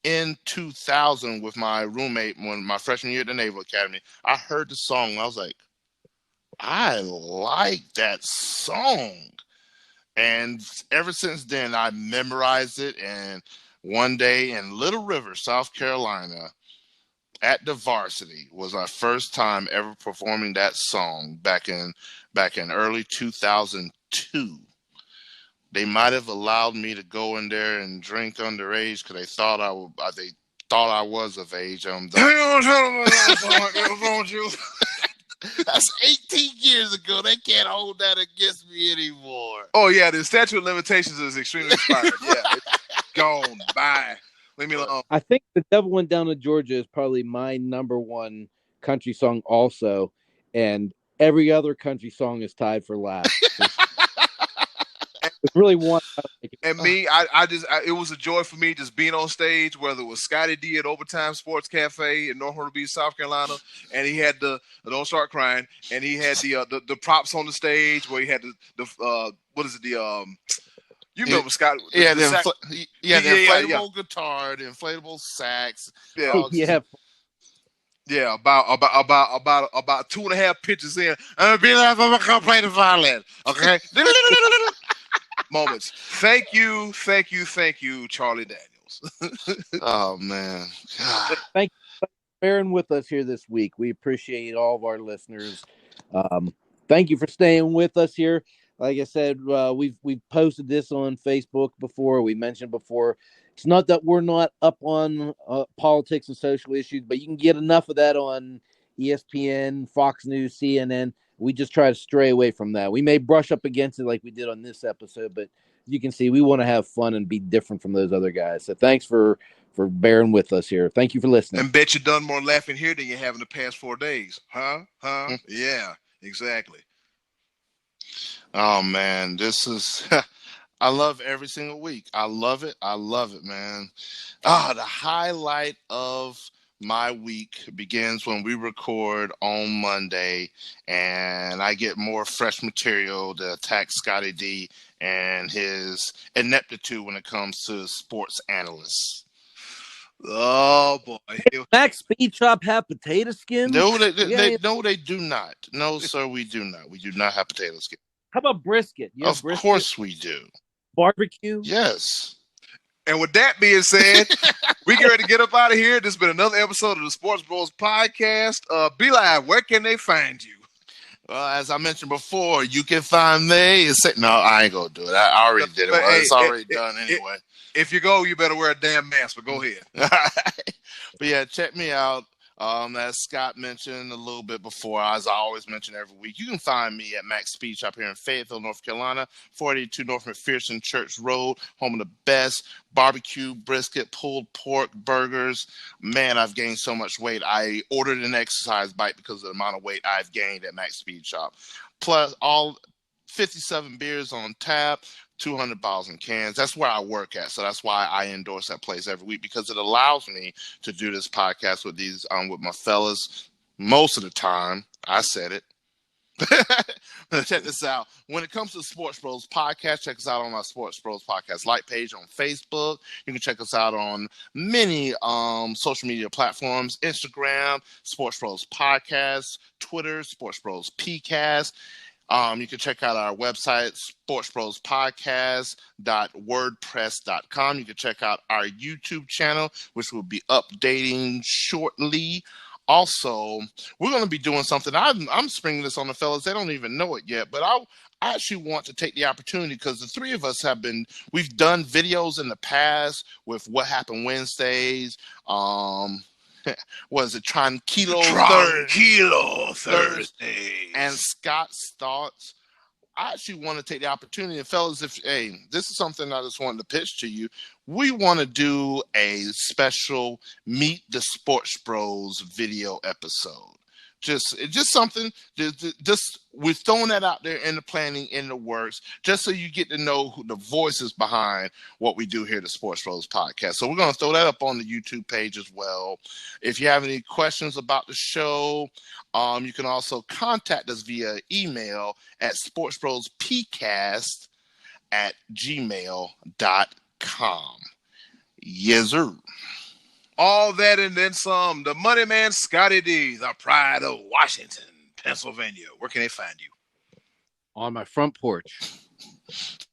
[SPEAKER 3] in 2000 with my roommate when my freshman year at the Naval Academy. I heard the song and I was like, I like that song. And ever since then, I memorized it. And one day in Little River, South Carolina, at the Varsity was our first time ever performing that song back in early 2002. They might have allowed me to go in there and drink underage because they thought I was of age. That's 18 years ago. They can't hold that against me anymore.
[SPEAKER 2] Oh yeah, the statute of limitations is extremely expired. Yeah, it's gone. Bye. Leave me alone.
[SPEAKER 4] I think The Devil Went Down to Georgia is probably my number one country song also, and every other country song is tied for last. It's really one.
[SPEAKER 2] And me, it was a joy for me just being on stage, whether it was Scottie D at Overtime Sports Cafe in North Myrtle Beach, South Carolina, and he had don't start crying, and he had the props on the stage where he had you remember Scott?
[SPEAKER 3] The inflatable guitar, the inflatable sax.
[SPEAKER 2] Yeah. Yeah, about 2.5 pitches in. I'm gonna come play the violin. Okay. Moments. Thank you, Charlie Daniels.
[SPEAKER 3] Oh man. God.
[SPEAKER 4] Thank you for bearing with us here this week. We appreciate all of our listeners. Thank you for staying with us here. Like I said, we've posted this on Facebook before. We mentioned before. It's not that we're not up on politics and social issues, but you can get enough of that on ESPN, Fox News, CNN. We just try to stray away from that. We may brush up against it like we did on this episode, but you can see we want to have fun and be different from those other guys. So thanks for for bearing with us here. Thank you for listening.
[SPEAKER 2] And bet you done more laughing here than you have in the past 4 days. Huh? Yeah, exactly.
[SPEAKER 3] Oh, man, this is... I love every single week. I love it, man. The highlight of my week begins when we record on Monday, and I get more fresh material to attack Scottie D and his ineptitude when it comes to sports analysts.
[SPEAKER 2] Oh boy!
[SPEAKER 4] Max Speed Chop have potato skin?
[SPEAKER 3] No, they do not. No, sir, we do not. We do not have potato skin.
[SPEAKER 4] How about brisket?
[SPEAKER 3] Of course we do.
[SPEAKER 4] Barbecue?
[SPEAKER 3] Yes.
[SPEAKER 2] And with that being said, we get ready to get up out of here. This has been another episode of the Sports Bros Podcast. Be Live, where can they find you?
[SPEAKER 3] As I mentioned before, you can find me. No, I ain't going to do it. I already did it. It's already done anyway.
[SPEAKER 2] If you go, you better wear a damn mask, but go ahead.
[SPEAKER 3] But yeah, check me out. As Scott mentioned a little bit before, as I always mention every week, you can find me at Max Speed Shop here in Fayetteville, North Carolina, 482 North McPherson Church Road, home of the best barbecue, brisket, pulled pork, burgers. Man, I've gained so much weight. I ordered an exercise bike because of the amount of weight I've gained at Max Speed Shop. Plus, all 57 beers on tap, 200 bottles and cans. That's where I work at. So that's why I endorse that place every week, because it allows me to do this podcast with these, with my fellas most of the time. I said it. Check this out. When it comes to Sports Bros Podcast, check us out on our Sports Bros Podcast like page on Facebook. You can check us out on many social media platforms: Instagram, Sports Bros Podcast, Twitter, Sports Bros PCast. You can check out our website, sportsbrospodcast.wordpress.com. You can check out our YouTube channel, which will be updating shortly. Also, we're going to be doing something. I'm springing this on the fellas. They don't even know it yet, but I actually want to take the opportunity, because the three of us we've done videos in the past with What Happened Wednesdays, was it Tranquilo Thursday, and Scott's Thoughts. I actually want to take the opportunity, and fellas, this is something I just wanted to pitch to you. We want to do a special Meet the Sports Bros video episode. Just something. Just we're throwing that out there in the planning, in the works, just so you get to know who the voices behind what we do here at the Sports Bros Podcast. So we're going to throw that up on the YouTube page as well. If you have any questions about the show, you can also contact us via email at sportsbrospodcast@gmail.com. Yes, sir.
[SPEAKER 2] All that and then some. The Money Man, Scottie D, the pride of Washington, Pennsylvania. Where can they find you?
[SPEAKER 4] On my front porch.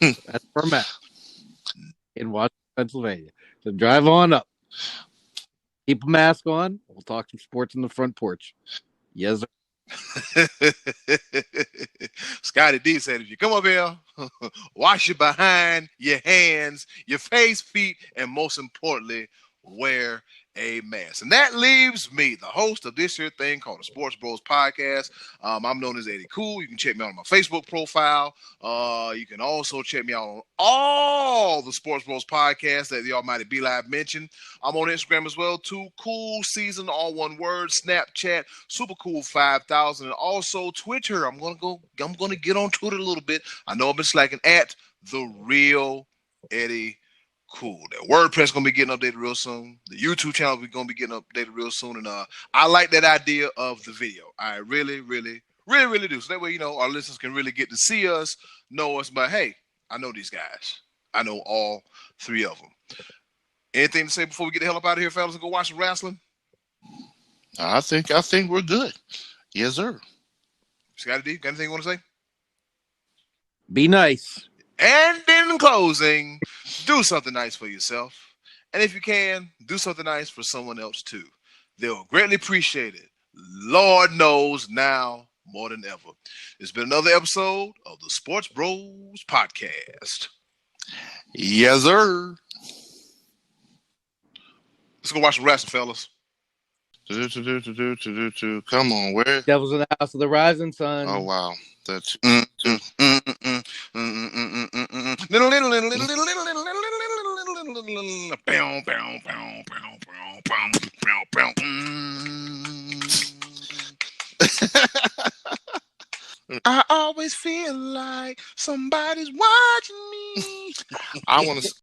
[SPEAKER 4] That's where I'm at. In Washington, Pennsylvania. So drive on up. Keep a mask on. We'll talk some sports in the front porch. Yes, sir.
[SPEAKER 2] Scottie D said, if you come up here, wash your behind, your hands, your face, feet, and most importantly, wear a mask. And that leaves me, the host of this here thing called the Sports Bros Podcast. I'm known as Eddy Kool. You can check me out on my Facebook profile. You can also check me out on all the Sports Bros Podcasts that the Almighty Be Live mentioned. I'm on Instagram as well, too. Cool Season, all one word. Snapchat, Super Cool 5000, and also Twitter. I'm gonna get on Twitter a little bit. I know I've been slacking at The Real Eddy Kool. That WordPress gonna be getting updated real soon. The YouTube channel is gonna be getting updated real soon. And I like that idea of the video. I really, really, really, really do. So that way, our listeners can really get to see us, know us. But hey, I know these guys. I know all three of them. Anything to say before we get the hell up out of here, fellas, and go watch some wrestling?
[SPEAKER 3] I think we're good. Yes, sir.
[SPEAKER 2] Scottie D, got anything you want to say?
[SPEAKER 4] Be nice.
[SPEAKER 2] And in closing, do something nice for yourself. And if you can, do something nice for someone else too. They'll greatly appreciate it. Lord knows now more than ever. It's been another episode of the Sports Bros Podcast.
[SPEAKER 3] Yes, sir.
[SPEAKER 2] Let's go watch the wrestling, fellas.
[SPEAKER 3] Come on, where?
[SPEAKER 4] Devils in the House of the Rising Sun.
[SPEAKER 3] Oh, wow. That's...
[SPEAKER 2] I always feel like somebody's watching me.
[SPEAKER 3] I want to.